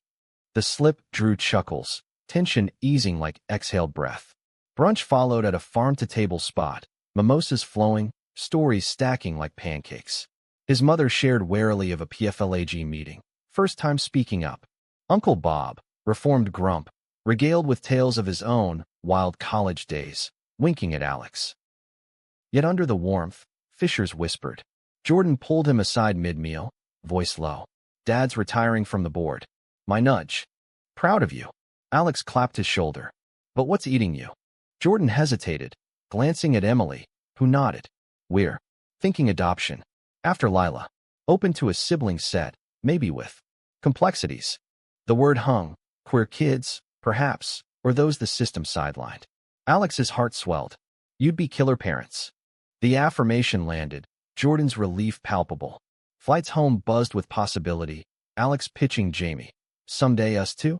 The slip drew chuckles, tension easing like exhaled breath. Brunch followed at a farm-to-table spot, mimosas flowing, stories stacking like pancakes. His mother shared warily of a PFLAG meeting, first time speaking up. Uncle Bob, reformed grump, regaled with tales of his own wild college days, winking at Alex. Yet under the warmth, Fishers whispered. Jordan pulled him aside mid-meal, voice low. "Dad's retiring from the board." My nudge. "Proud of you." Alex clapped his shoulder. "But what's eating you?" Jordan hesitated, glancing at Emily, who nodded. "We're thinking adoption. After Lila. Open to a sibling set, maybe with complexities." The word hung. Queer kids, perhaps, or those the system sidelined. Alex's heart swelled. "You'd be killer parents." The affirmation landed, Jordan's relief palpable. Flights home buzzed with possibility, Alex pitching Jamie. "Someday us too?"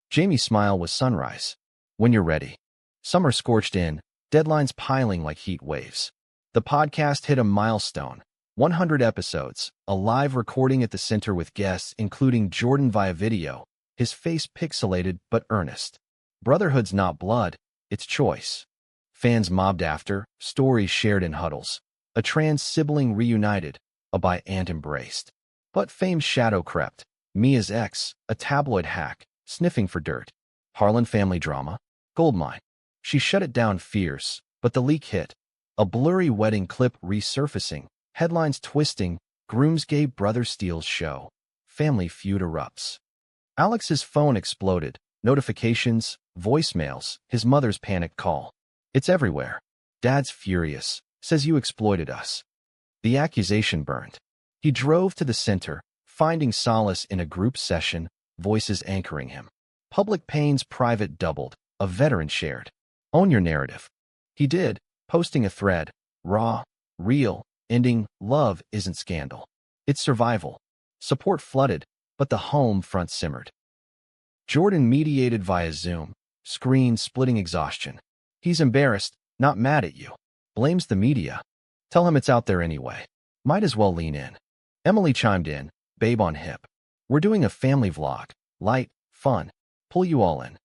Jamie's smile was sunrise. "When you're ready." Summer scorched in, deadlines piling like heat waves. The podcast hit a milestone. 100 episodes, a live recording at the center with guests including Jordan via video, his face pixelated but earnest. Brotherhood's not blood, it's choice. Fans mobbed after, stories shared in huddles. A trans sibling reunited, a bi-aunt embraced. But fame's shadow crept. Mia's ex, a tabloid hack, sniffing for dirt. Harlan family drama, goldmine. She shut it down fierce, but the leak hit. A blurry wedding clip resurfacing, headlines twisting, Groom's gay brother steals show. Family feud erupts. Alex's phone exploded. Notifications, voicemails, his mother's panicked call. It's everywhere. Dad's furious. Says you exploited us. The accusation burned. He drove to the center, finding solace in a group session, voices anchoring him. Public pain's private doubled. A veteran shared. Own your narrative. He did, posting a thread. Raw, real, ending, love isn't scandal. It's survival. Support flooded, but the home front simmered. Jordan mediated via Zoom, screen splitting exhaustion. He's embarrassed, not mad at you. Blames the media. Tell him it's out there anyway. Might as well lean in. Emily chimed in, babe on hip. We're doing a family vlog. Light, fun. Pull you all in.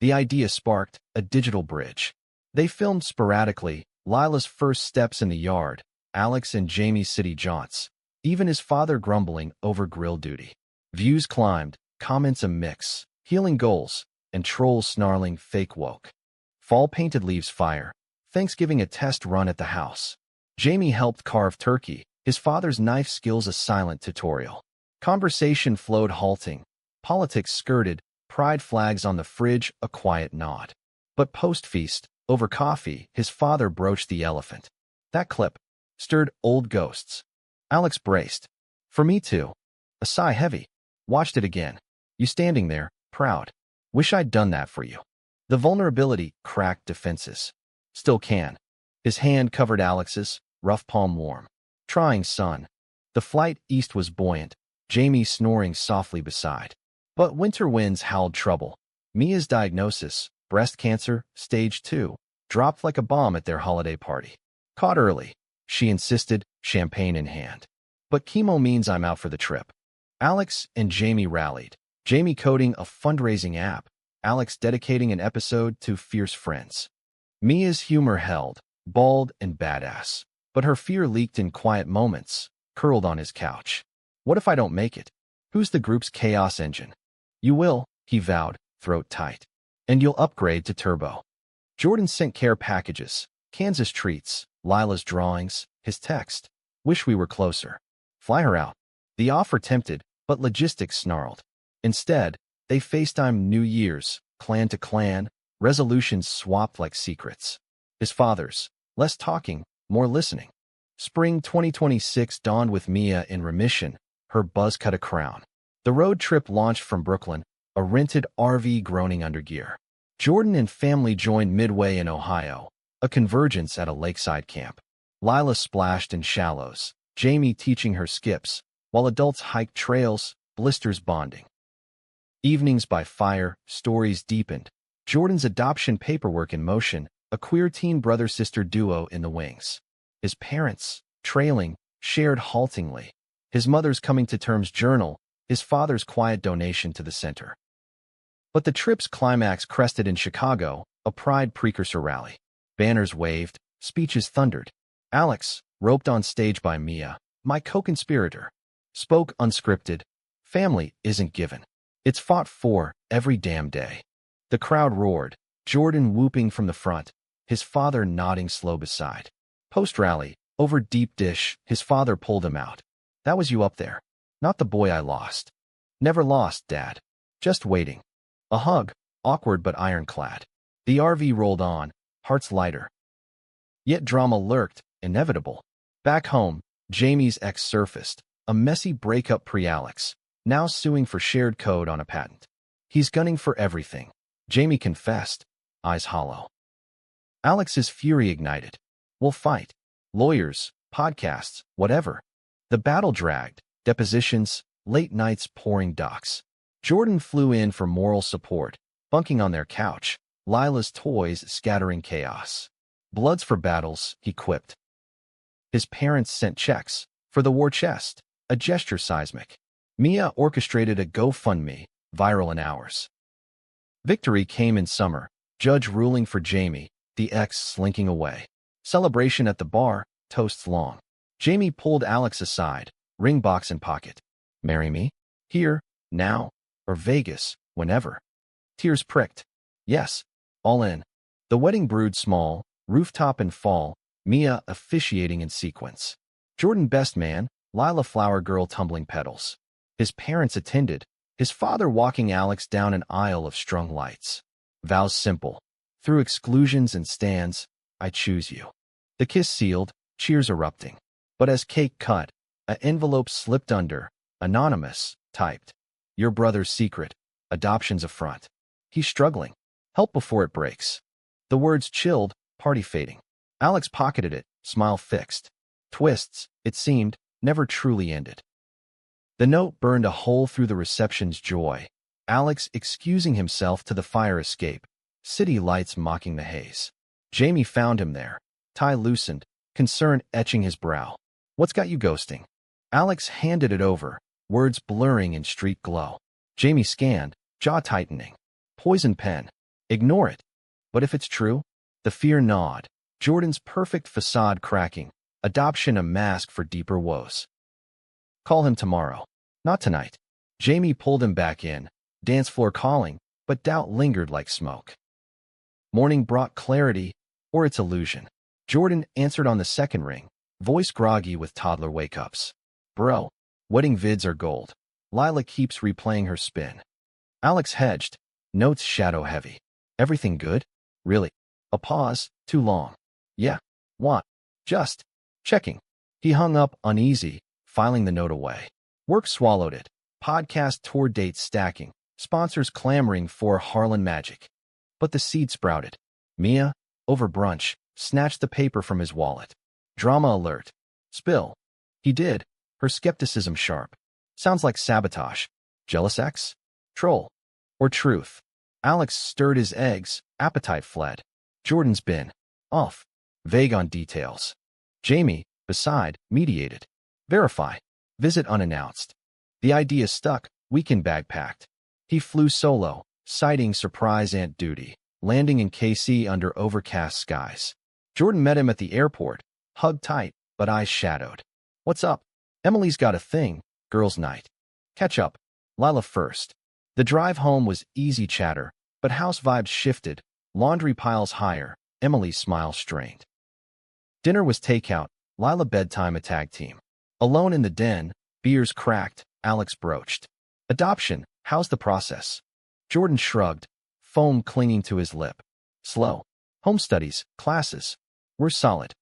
The idea sparked a digital bridge. They filmed sporadically, Lila's first steps in the yard, Alex and Jamie's city jaunts, even his father grumbling over grill duty. Views climbed, comments a mix, healing goals, and trolls snarling fake woke. Fall painted leaves fire, Thanksgiving a test run at the house. Jamie helped carve turkey, his father's knife skills a silent tutorial. Conversation flowed halting, politics skirted, pride flags on the fridge a quiet nod. But post-feast, over coffee, his father broached the elephant. That clip stirred old ghosts. Alex braced. For me too. A sigh heavy. Watched it again. You standing there, proud. Wish I'd done that for you. The vulnerability cracked defenses. Still can. His hand covered Alex's, rough palm warm. Trying, son. The flight east was buoyant, Jamie snoring softly beside. But winter winds howled trouble. Mia's diagnosis, breast cancer, stage 2, dropped like a bomb at their holiday party. Caught early, she insisted, champagne in hand. But chemo means I'm out for the trip. Alex and Jamie rallied. Jamie coding a fundraising app, Alex dedicating an episode to fierce friends. Mia's humor held, bald and badass. But her fear leaked in quiet moments, curled on his couch. What if I don't make it? Who's the group's chaos engine? You will, he vowed, throat tight. And you'll upgrade to turbo. Jordan sent care packages, Kansas treats, Lila's drawings, his text. Wish we were closer. Fly her out. The offer tempted, but logistics snarled. Instead, they FaceTimed New Year's, clan to clan, resolutions swapped like secrets. His father's, less talking, more listening. Spring 2026 dawned with Mia in remission, her buzz cut a crown. The road trip launched from Brooklyn, a rented RV groaning under gear. Jordan and family joined midway in Ohio, a convergence at a lakeside camp. Lila splashed in shallows, Jamie teaching her skips, while adults hiked trails, blisters bonding. Evenings by fire, stories deepened. Jordan's adoption paperwork in motion, a queer teen brother-sister duo in the wings. His parents, trailing, shared haltingly. His mother's coming-to-terms journal, his father's quiet donation to the center. But the trip's climax crested in Chicago, a Pride precursor rally. Banners waved, speeches thundered. Alex, roped on stage by Mia, my co-conspirator, spoke unscripted. Family isn't given. It's fought for every damn day. The crowd roared, Jordan whooping from the front, his father nodding slow beside. Post-rally, over deep dish, his father pulled him out. That was you up there. Not the boy I lost. Never lost, Dad. Just waiting. A hug, awkward but ironclad. The RV rolled on, hearts lighter. Yet drama lurked, inevitable. Back home, Jamie's ex surfaced, a messy breakup pre-Alex, now suing for shared code on a patent. He's gunning for everything. Jamie confessed, eyes hollow. Alex's fury ignited. We'll fight. Lawyers, podcasts, whatever. The battle dragged, depositions, late nights pouring docs. Jordan flew in for moral support, bunking on their couch, Lila's toys scattering chaos. Bloods for battles, he quipped. His parents sent checks, for the war chest, a gesture seismic. Mia orchestrated a GoFundMe, viral in hours. Victory came in summer, judge ruling for Jamie, the ex slinking away. Celebration at the bar, toasts long. Jamie pulled Alex aside, ring box in pocket. Marry me? Here, now, or Vegas, whenever. Tears pricked. Yes, all in. The wedding brewed small, rooftop in fall, Mia officiating in sequence. Jordan best man, Lila flower girl tumbling petals. His parents attended, His father walking Alex down an aisle of strung lights. Vows simple. Through exclusions and stands, I choose you. The kiss sealed, cheers erupting. But as cake cut, an envelope slipped under, anonymous, typed. Your brother's secret, adoption's affront. He's struggling. Help before it breaks. The words chilled, party fading. Alex pocketed it, smile fixed. Twists, it seemed, never truly ended. The note burned a hole through the reception's joy. Alex excusing himself to the fire escape, city lights mocking the haze. Jamie found him there, tie loosened, concern etching his brow. What's got you ghosting? Alex handed it over, words blurring in street glow. Jamie scanned, jaw tightening. Poison pen. Ignore it. But if it's true? The fear gnawed. Jordan's perfect facade cracking. Adoption a mask for deeper woes. Call him tomorrow. Not tonight. Jamie pulled him back in. Dance floor calling, but doubt lingered like smoke. Morning brought clarity, or its illusion. Jordan answered on the second ring, voice groggy with toddler wake-ups. Bro, wedding vids are gold. Lila keeps replaying her spin. Alex hedged, notes shadow heavy. Everything good? Really? A pause, too long. Yeah. What? Just checking. He hung up uneasy, filing the note away. Work swallowed it. Podcast tour dates stacking. Sponsors clamoring for Harlan magic. But the seed sprouted. Mia, over brunch, snatched the paper from his wallet. Drama alert. Spill. He did, her skepticism sharp. Sounds like sabotage. Jealous ex? Troll. Or truth? Alex stirred his eggs, appetite fled. Jordan's been off. Vague on details. Jamie, beside, mediated. Verify. Visit unannounced. The idea stuck, weekend bag packed. He flew solo, citing surprise aunt duty, landing in KC under overcast skies. Jordan met him at the airport, hugged tight, but eyes shadowed. What's up? Emily's got a thing, girls' night. Catch up. Lila first. The drive home was easy chatter, but house vibes shifted, laundry piles higher, Emily's smile strained. Dinner was takeout, Lila bedtime a tag team. Alone in the den, beers cracked, Alex broached. Adoption, how's the process? Jordan shrugged, foam clinging to his lip. Slow. Home studies, classes. We're solid.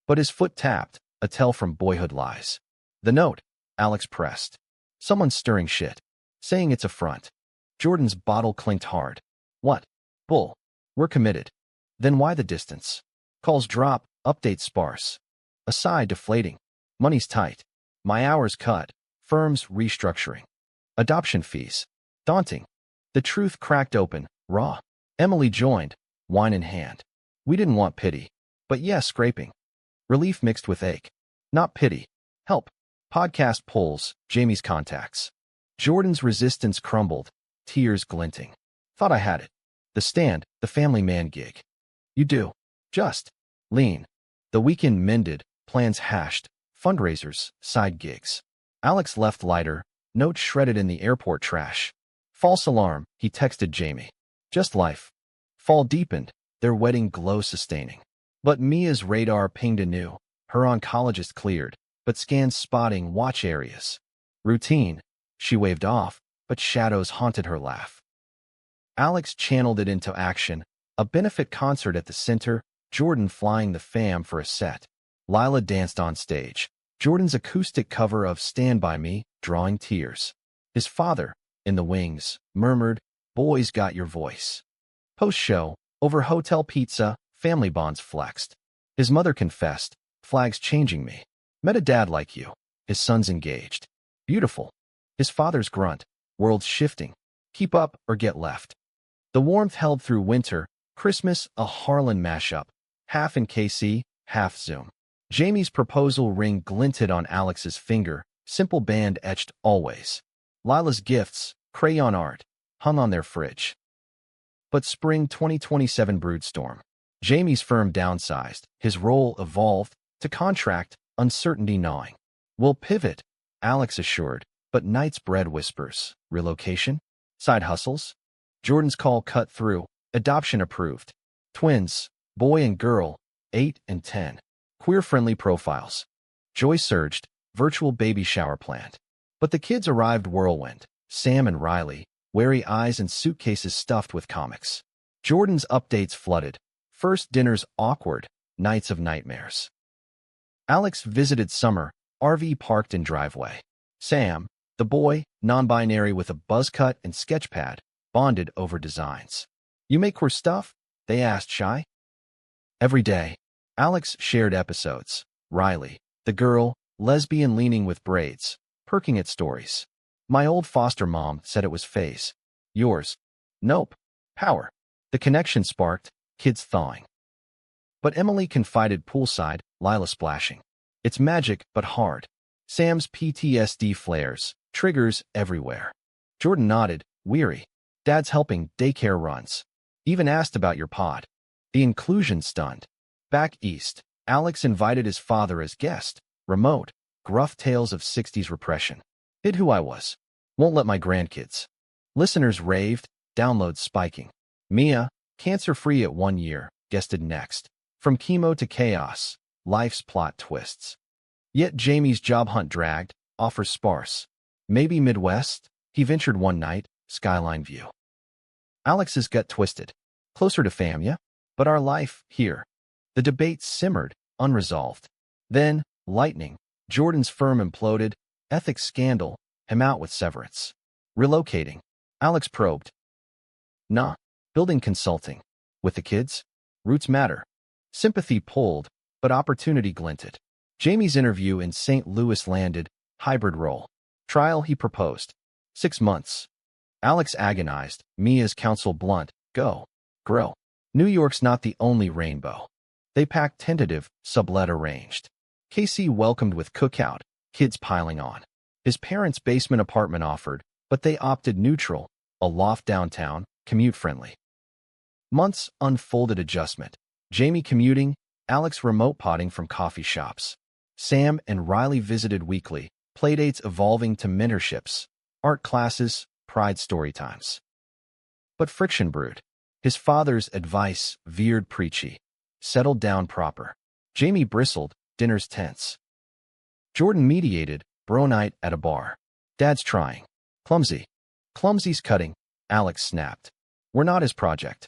But his foot tapped, a tell from boyhood lies. The note, Alex pressed. Someone's stirring shit. Saying it's a front. Jordan's bottle clinked hard. What? Bull. We're committed. Then why the distance? Calls drop, updates sparse. Aside deflating. Money's tight. My hours cut. Firms restructuring. Adoption fees. Daunting. The truth cracked open, raw. Emily joined, wine in hand. We didn't want pity. But yes, scraping. Relief mixed with ache. Not pity. Help. Podcast pulls, Jamie's contacts. Jordan's resistance crumbled, tears glinting. Thought I had it. The stand, the family man gig. You do. Just. Lean. The weekend mended, plans hashed, fundraisers, side gigs. Alex left lighter, note shredded in the airport trash. False alarm, he texted Jamie. Just life. Fall deepened, their wedding glow sustaining. But Mia's radar pinged anew, her oncologist cleared, but scans spotting watch areas. Routine. She waved off, but shadows haunted her laugh. Alex channeled it into action, a benefit concert at the center, Jordan flying the fam for a set. Lila danced on stage. Jordan's acoustic cover of Stand By Me, drawing tears. His father, in the wings, murmured, Boys got your voice. Post-show, over hotel pizza, family bonds flexed. His mother confessed, Flag's changing me. Met a dad like you. His son's engaged. Beautiful. His father's grunt, world's shifting. Keep up or get left. The warmth held through winter, Christmas a Harlan mashup, half in KC, half Zoom. Jamie's proposal ring glinted on Alex's finger, simple band etched always. Lila's gifts, crayon art, hung on their fridge. But spring 2027 brewed storm. Jamie's firm downsized, his role evolved, to contract, uncertainty gnawing. We'll pivot, Alex assured, but night's bread whispers. Relocation? Side hustles? Jordan's call cut through, adoption approved. Twins, boy and girl, 8 and 10. Queer-friendly profiles. Joy surged, virtual baby shower planned. But the kids arrived whirlwind. Sam and Riley, wary eyes and suitcases stuffed with comics. Jordan's updates flooded. First dinners awkward, nights of nightmares. Alex visited Summer, RV parked in driveway. Sam, the boy, non-binary with a buzz cut and sketchpad, bonded over designs. You make queer stuff? They asked shy. Every day, Alex shared episodes. Riley, the girl, lesbian leaning with braids, perking at stories. My old foster mom said it was phase. Yours? Nope. Power. The connection sparked, kids thawing. But Emily confided poolside, Lila splashing. It's magic, but hard. Sam's PTSD flares, triggers everywhere. Jordan nodded, weary. Dad's helping, daycare runs. Even asked about your pod. The inclusion stunned. Back east, Alex invited his father as guest. Remote, gruff tales of 60s repression. Hid who I was. Won't let my grandkids. Listeners raved, downloads spiking. Mia, cancer-free at 1 year, guested next. From chemo to chaos, life's plot twists. Yet Jamie's job hunt dragged, offers sparse. Maybe Midwest, he ventured one night, skyline view. Alex's gut twisted. Closer to fam, yeah? But our life, here. The debate simmered, unresolved. Then, lightning, Jordan's firm imploded, ethics scandal, him out with severance. Relocating. Alex probed. Nah, building consulting. With the kids? Roots matter. Sympathy pulled, but opportunity glinted. Jamie's interview in St. Louis landed, hybrid role. Trial he proposed. 6 months. Alex agonized, Mia's counsel blunt, go, grow. New York's not the only rainbow. They packed tentative, sublet arranged. KC welcomed with cookout, kids piling on. His parents' basement apartment offered, but they opted neutral, a loft downtown, commute-friendly. Months unfolded adjustment. Jamie commuting, Alex remote potting from coffee shops. Sam and Riley visited weekly, playdates evolving to mentorships, art classes, pride story times. But friction brewed. His father's advice veered preachy. Settled down proper. Jamie bristled, dinner's tense. Jordan mediated, bro night at a bar. Dad's trying. Clumsy. Clumsy's cutting, Alex snapped. We're not his project.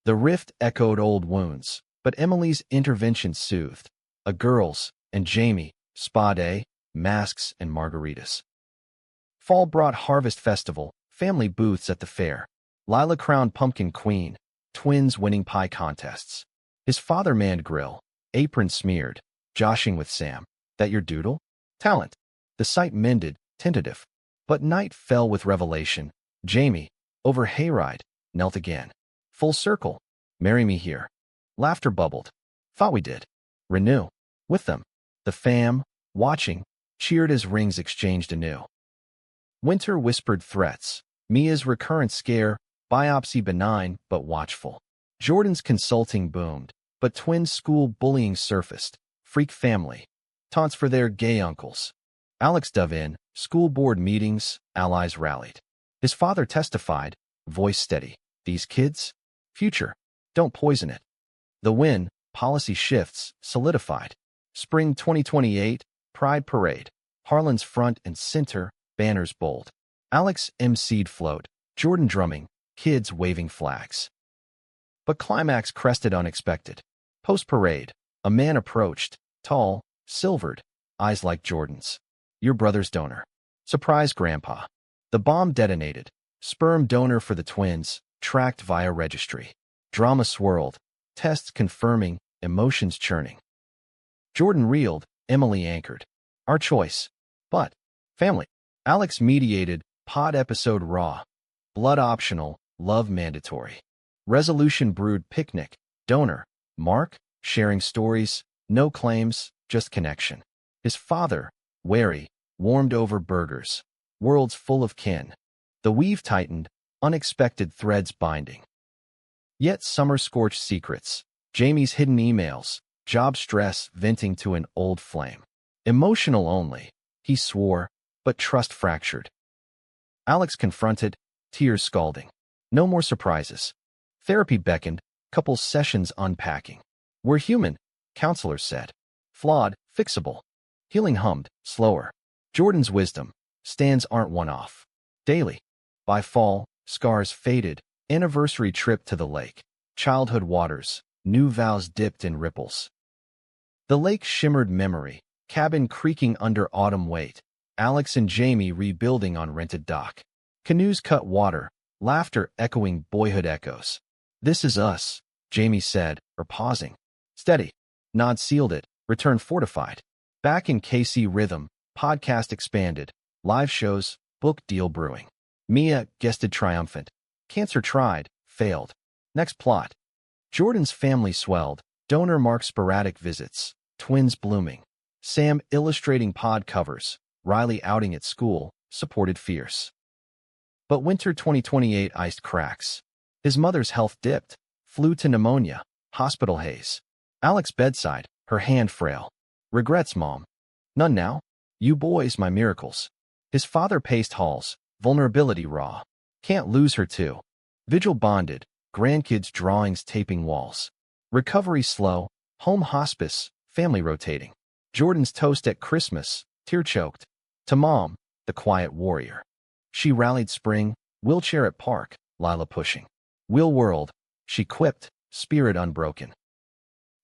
The rift echoed old wounds, but Emily's intervention soothed. A girl's, and Jamie, spa day, masks and margaritas. Fall brought Harvest Festival, family booths at the fair. Lila crowned pumpkin queen, twins winning pie contests. His father manned grill, apron smeared, joshing with Sam. That your doodle? Talent. The sight mended, tentative. But night fell with revelation. Jamie, over hayride, knelt again. Full circle. Marry me here. Laughter bubbled. Thought we did. Renew. With them. The fam, watching, cheered as rings exchanged anew. Winter whispered threats. Mia's recurrent scare, biopsy benign but watchful. Jordan's consulting boomed, but twins' school bullying surfaced. Freak family. Taunts for their gay uncles. Alex dove in, school board meetings, allies rallied. His father testified, voice steady. These kids? Future. Don't poison it. The win, policy shifts, solidified. Spring 2028, Pride Parade. Harlan's front and center, banners bold. Alex emceed float, Jordan drumming, kids waving flags. But climax crested unexpected. Post-parade, a man approached, tall, silvered, eyes like Jordan's. Your brother's donor. Surprise, Grandpa. The bomb detonated. Sperm donor for the twins, tracked via registry. Drama swirled, tests confirming, emotions churning. Jordan reeled, Emily anchored. Our choice. But, family. Alex mediated, pod episode raw. Blood optional, love mandatory. Resolution brewed picnic, donor, Mark, sharing stories, no claims, just connection. His father, wary, warmed over burgers. Worlds full of kin. The weave tightened, unexpected threads binding. Yet summer scorched secrets. Jamie's hidden emails, job stress venting to an old flame. Emotional only, he swore, but trust fractured. Alex confronted, tears scalding. No more surprises. Therapy beckoned, couple sessions unpacking. We're human, counselors said. Flawed, fixable. Healing hummed, slower. Jordan's wisdom. Stands aren't one-off. Daily. By fall, scars faded, anniversary trip to the lake, childhood waters, new vows dipped in ripples. The lake shimmered memory, cabin creaking under autumn weight, Alex and Jamie rebuilding on rented dock. Canoes cut water, laughter echoing boyhood echoes. "This is us," Jamie said, or pausing. "Steady." Nod sealed it, return fortified. Back in KC rhythm, podcast expanded, live shows, book deal brewing. Mia guested triumphant. Cancer tried, failed. Next plot. Jordan's family swelled, donor marked sporadic visits, twins blooming. Sam illustrating pod covers, Riley outing at school, supported fierce. But winter 2028 iced cracks. His mother's health dipped, flew to pneumonia, hospital haze. Alex bedside, her hand frail. "Regrets, Mom." "None now. You boys, my miracles." His father paced halls, vulnerability raw. "Can't lose her too." Vigil bonded, grandkids drawings taping walls. Recovery slow, home hospice, family rotating. Jordan's toast at Christmas, tear-choked. To Mom, the quiet warrior. She rallied spring, wheelchair at park, Lila pushing. "Will world," she quipped, spirit unbroken.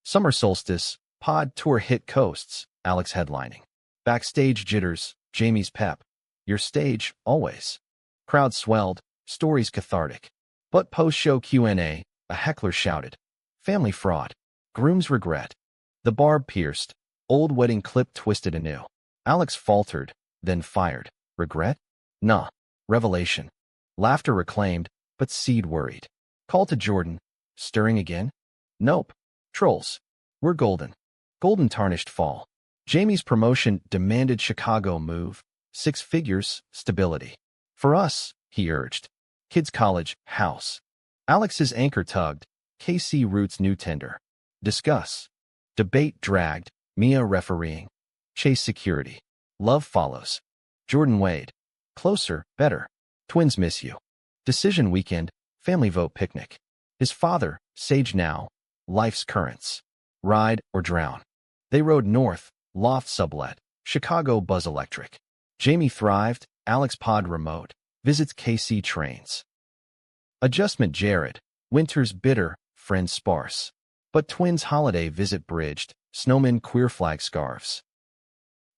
Summer solstice, pod tour hit coasts, Alex headlining. Backstage jitters, Jamie's pep. "Your stage, always." Crowd swelled, stories cathartic. But post-show Q&A, a heckler shouted. "Family fraud." Groom's regret. The barb pierced, old wedding clip twisted anew. Alex faltered, then fired. "Regret? Nah." Revelation. Laughter reclaimed, but seed worried. Call to Jordan. "Stirring again?" "Nope. Trolls. We're golden." Golden tarnished fall. Jamie's promotion demanded Chicago move. 6 figures, stability. "For us," he urged. Kids college, house. Alex's anchor tugged. KC roots new tender. Discuss. Debate dragged. Mia refereeing. Chase security. Love follows. Jordan Wade. Closer, better. Twins miss you. Decision weekend, family vote picnic. His father, sage now. Life's currents. Ride or drown. They rode north, loft sublet. Chicago buzz electric. Jamie thrived, Alex pod remote. Visits KC trains. Adjustment Jared. Winter's bitter, friends sparse. But twins holiday visit bridged. Snowmen queer flag scarves.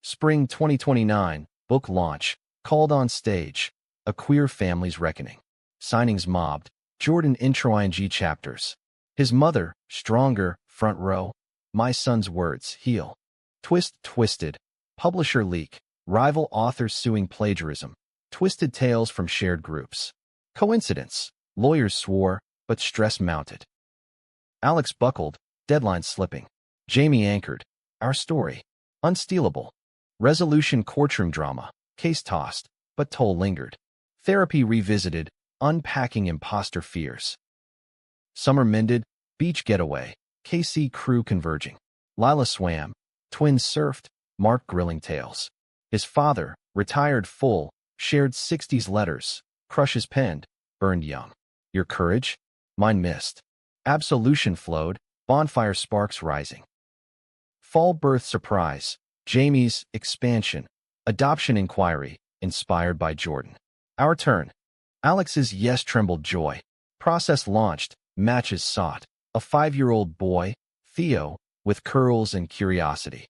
Spring 2029, book launch. Called on stage. A queer family's reckoning. Signings mobbed. Jordan intro ing chapters. His mother, stronger, front row. My son's words, heal. Twist twisted. Publisher leak. Rival authors suing plagiarism. Twisted tales from shared groups. Coincidence. Lawyers swore, but stress mounted. Alex buckled, deadline slipping. Jamie anchored. Our story. Unstealable. Resolution courtroom drama. Case tossed, but toll lingered. Therapy revisited, unpacking imposter fears. Summer mended, beach getaway. KC crew converging. Lila swam. Twins surfed, Mark grilling tales. His father, retired full, shared 60s letters. Crushes penned, burned young. Your courage? Mine missed. Absolution flowed, bonfire sparks rising. Fall birth surprise. Jamie's expansion. Adoption inquiry, inspired by Jordan. Our turn. Alex's yes trembled joy. Process launched, matches sought. A 5-year-old boy, Theo, with curls and curiosity.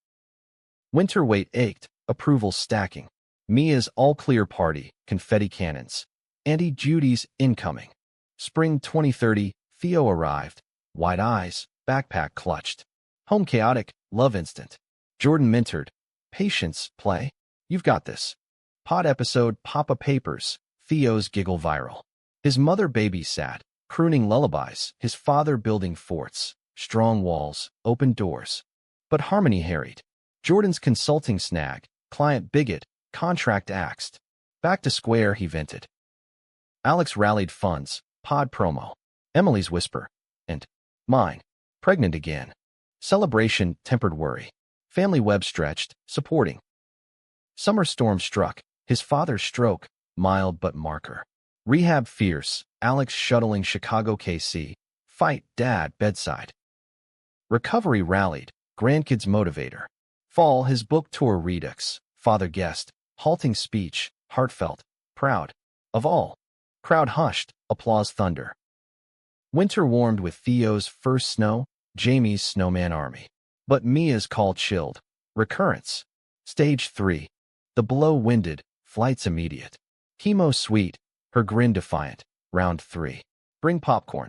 Winter weight ached, approval stacking. Mia's all-clear party, confetti cannons. Auntie Judy's incoming. Spring 2030, Theo arrived. Wide eyes, backpack clutched. Home chaotic, love instant. Jordan mentored. Patience, play. You've got this. Pod episode, Papa Papers. Theo's giggle viral. His mother babysat, crooning lullabies. His father building forts. Strong walls, open doors. But harmony harried. Jordan's consulting snag. Client bigot, contract axed. Back to square, he vented. Alex rallied funds. Pod promo. Emily's whisper. And mine. Pregnant again. Celebration tempered worry. Family web stretched, supporting. Summer storm struck. His father's stroke, mild but marker. Rehab fierce. Alex shuttling Chicago KC. Fight dad bedside. Recovery rallied. Grandkids motivator. Fall his book tour redux. Father guest. Halting speech. Heartfelt. Proud. Of all. Crowd hushed, applause thunder. Winter warmed with Theo's first snow, Jamie's snowman army. But Mia's call chilled. Recurrence. Stage 3. The blow winded, flights immediate. Chemo sweet, her grin defiant. Round 3. Bring popcorn.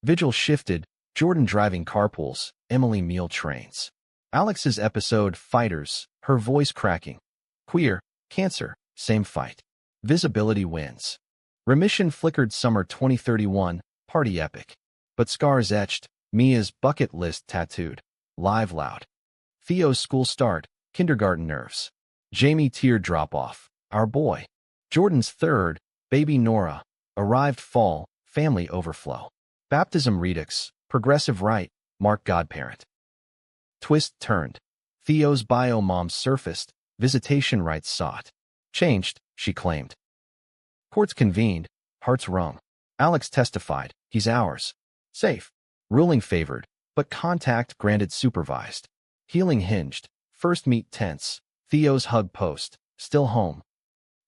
Vigil shifted, Jordan driving carpools, Emily meal trains. Alex's episode, Fighters, her voice cracking. Queer, cancer, same fight. Visibility wins. Remission flickered summer 2031, party epic. But scars etched, Mia's bucket list tattooed. Live loud. Theo's school start, kindergarten nerves. Jamie tear drop off, our boy. Jordan's third, baby Nora. Arrived fall, family overflow. Baptism redux, progressive right, Mark godparent. Twist turned. Theo's bio mom surfaced, visitation rights sought. Changed, she claimed. Courts convened, hearts wrung. Alex testified, he's ours. Safe. Ruling favored, but contact granted supervised. Healing hinged, first meet tense. Theo's hug post, still home.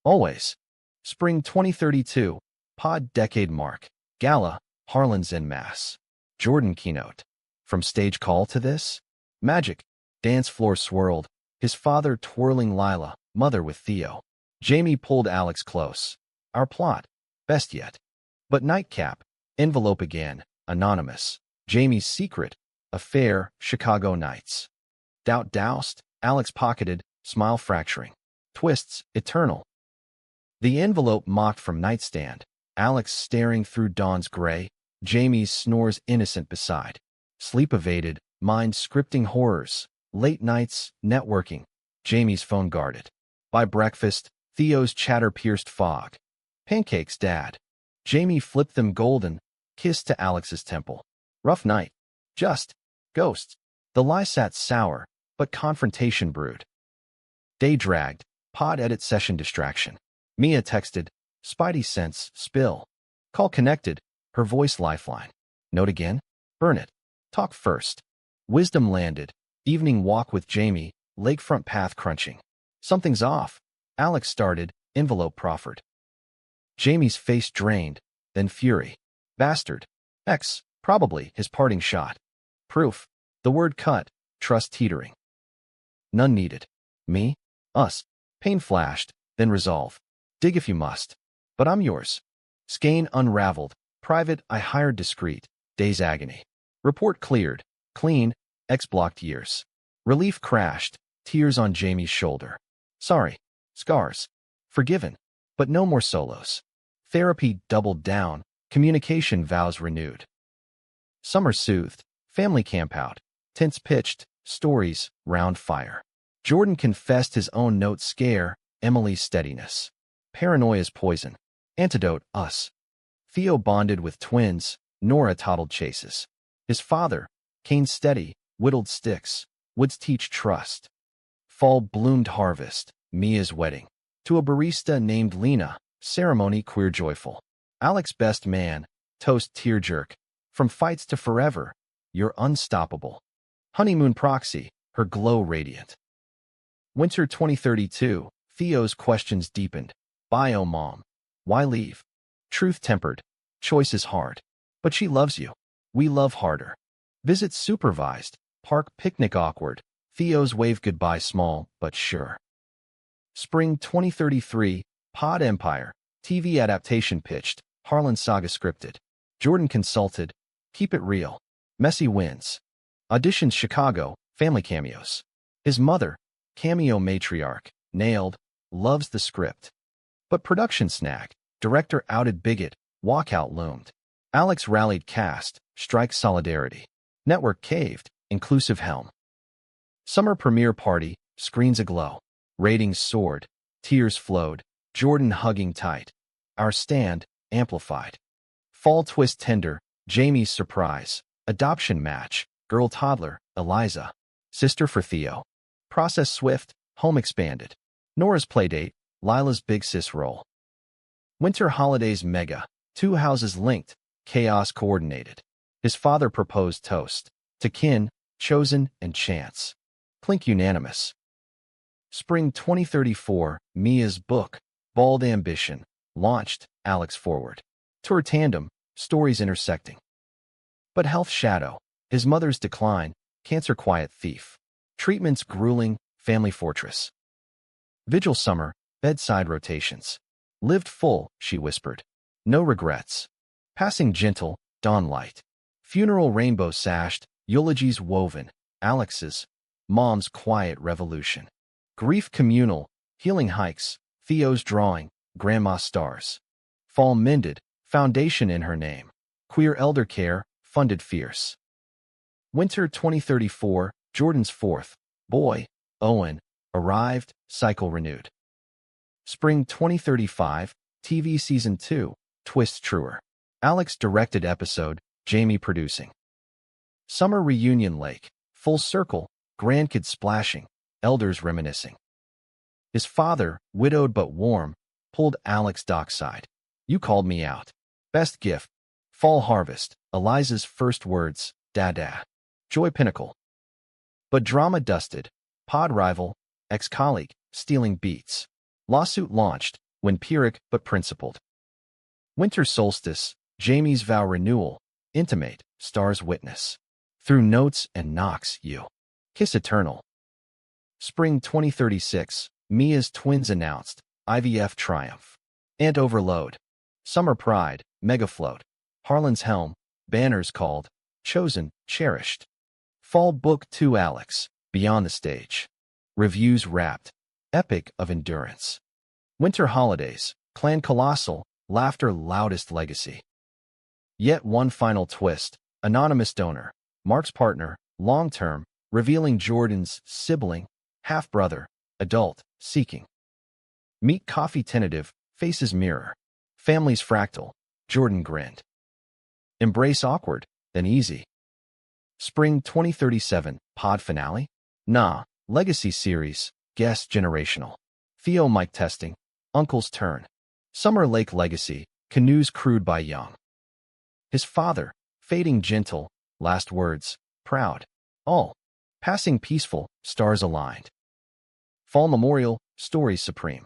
Always. Spring 2032, pod decade mark. Gala, Harlan's en masse. Jordan keynote. From stage call to this? Magic. Dance floor swirled. His father twirling Lila, mother with Theo. Jamie pulled Alex close. Our plot. Best yet. But nightcap. Envelope again. Anonymous. Jamie's secret. Affair. Chicago nights. Doubt doused. Alex pocketed. Smile fracturing. Twists. Eternal. The envelope mocked from nightstand. Alex staring through dawn's gray. Jamie's snores innocent beside. Sleep evaded. Mind scripting horrors. Late nights. Networking. Jamie's phone guarded. By breakfast, Theo's chatter-pierced fog. Pancakes, Dad. Jamie flipped them golden, kissed to Alex's temple. Rough night. Just. Ghosts. The lie sat sour, but confrontation brewed. Day dragged. Pod edit session distraction. Mia texted. Spidey sense, spill. Call connected. Her voice lifeline. Note again? Burn it. Talk first. Wisdom landed. Evening walk with Jamie. Lakefront path crunching. Something's off. Alex started. Envelope proffered. Jamie's face drained. Then fury. Bastard. X. Probably his parting shot. Proof. The word cut. Trust teetering. None needed. Me? Us. Pain flashed. Then resolve. Dig if you must. But I'm yours. Skein unraveled. Private, I hired discreet. Day's agony. Report cleared. Clean. X blocked years. Relief crashed. Tears on Jamie's shoulder. Sorry. Scars. Forgiven. But no more solos. Therapy doubled down. Communication vows renewed. Summer soothed. Family campout. Tents pitched. Stories. Round fire. Jordan confessed his own note scare. Emily's steadiness. Paranoia's poison. Antidote, us. Theo bonded with twins. Nora toddled chases. His father, Kane steady, whittled sticks. Woods teach trust. Fall bloomed harvest. Mia's wedding. To a barista named Lena. Ceremony queer joyful. Alex best man. Toast tear jerk. From fights to forever. You're unstoppable. Honeymoon proxy. Her glow radiant. Winter 2032. Theo's questions deepened. Bio mom. Why leave? Truth tempered. Choice is hard. But she loves you. We love harder. Visit supervised. Park picnic awkward. Theo's wave goodbye small, but sure. Spring 2033. Pod Empire. TV adaptation pitched. Harlan saga scripted. Jordan consulted. Keep it real. Messy wins. Auditions Chicago. Family cameos. His mother. Cameo matriarch. Nailed. Loves the script. But production snag. Director outed bigot. Walkout loomed. Alex rallied cast. Strike solidarity. Network caved. Inclusive helm. Summer premiere party. Screens aglow. Ratings soared. Tears flowed. Jordan hugging tight. Our stand. Amplified. Fall twist tender. Jamie's surprise. Adoption match. Girl toddler. Eliza. Sister for Theo. Process swift. Home expanded. Nora's playdate. Lila's big sis role. Winter holidays mega. Two houses linked. Chaos coordinated. His father proposed toast. To kin, chosen, and chance. Clink unanimous. Spring 2034. Mia's book. Bald ambition. Launched. Alex forward. Tour tandem, stories intersecting. But health shadow, his mother's decline, cancer quiet thief. Treatments grueling, family fortress. Vigil summer, bedside rotations. Lived full, she whispered. No regrets. Passing gentle, dawn light. Funeral rainbow sashed, eulogies woven. Alex's, mom's quiet revolution. Grief communal, healing hikes. Theo's drawing, grandma stars. Fall mended, foundation in her name. Queer elder care, funded fierce. Winter 2034, Jordan's fourth. Boy, Owen, arrived, cycle renewed. Spring 2035, TV Season 2, twist truer. Alex directed episode, Jamie producing. Summer reunion lake, full circle, grandkids splashing, elders reminiscing. His father, widowed but warm, pulled Alex dockside. You called me out. Best gift. Fall harvest, Eliza's first words, Dada. Joy pinnacle. But drama dusted. Pod rival, ex-colleague, stealing beats. Lawsuit launched, when Pyrrhic but principled. Winter solstice, Jamie's vow renewal, intimate, stars witness. Through notes and knocks, you kiss eternal. Spring 2036, Mia's twins announced, IVF triumph. Ant overload. Summer pride, mega float. Harlan's helm, banners called, chosen, cherished. Fall book 2 Alex, beyond the stage. Reviews wrapped, epic of endurance. Winter holidays, clan colossal, laughter loudest legacy. Yet one final twist, anonymous donor, Mark's partner, long-term, revealing Jordan's sibling, half-brother, adult, seeking. Meet coffee tentative, faces mirror. Families fractal, Jordan grinned. Embrace awkward, then easy. Spring 2037, pod finale? Nah, legacy series, guest generational. Theo mic testing, uncle's turn. Summer lake legacy, canoes crewed by young. His father, fading gentle, last words, proud. All, passing peaceful, stars aligned. Fall memorial, stories supreme.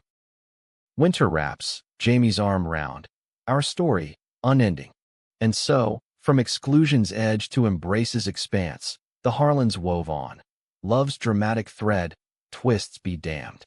Winter wraps, Jamie's arm round. Our story, unending. And so, from exclusion's edge to embrace's expanse, the Harlans wove on. Love's dramatic thread, twists be damned.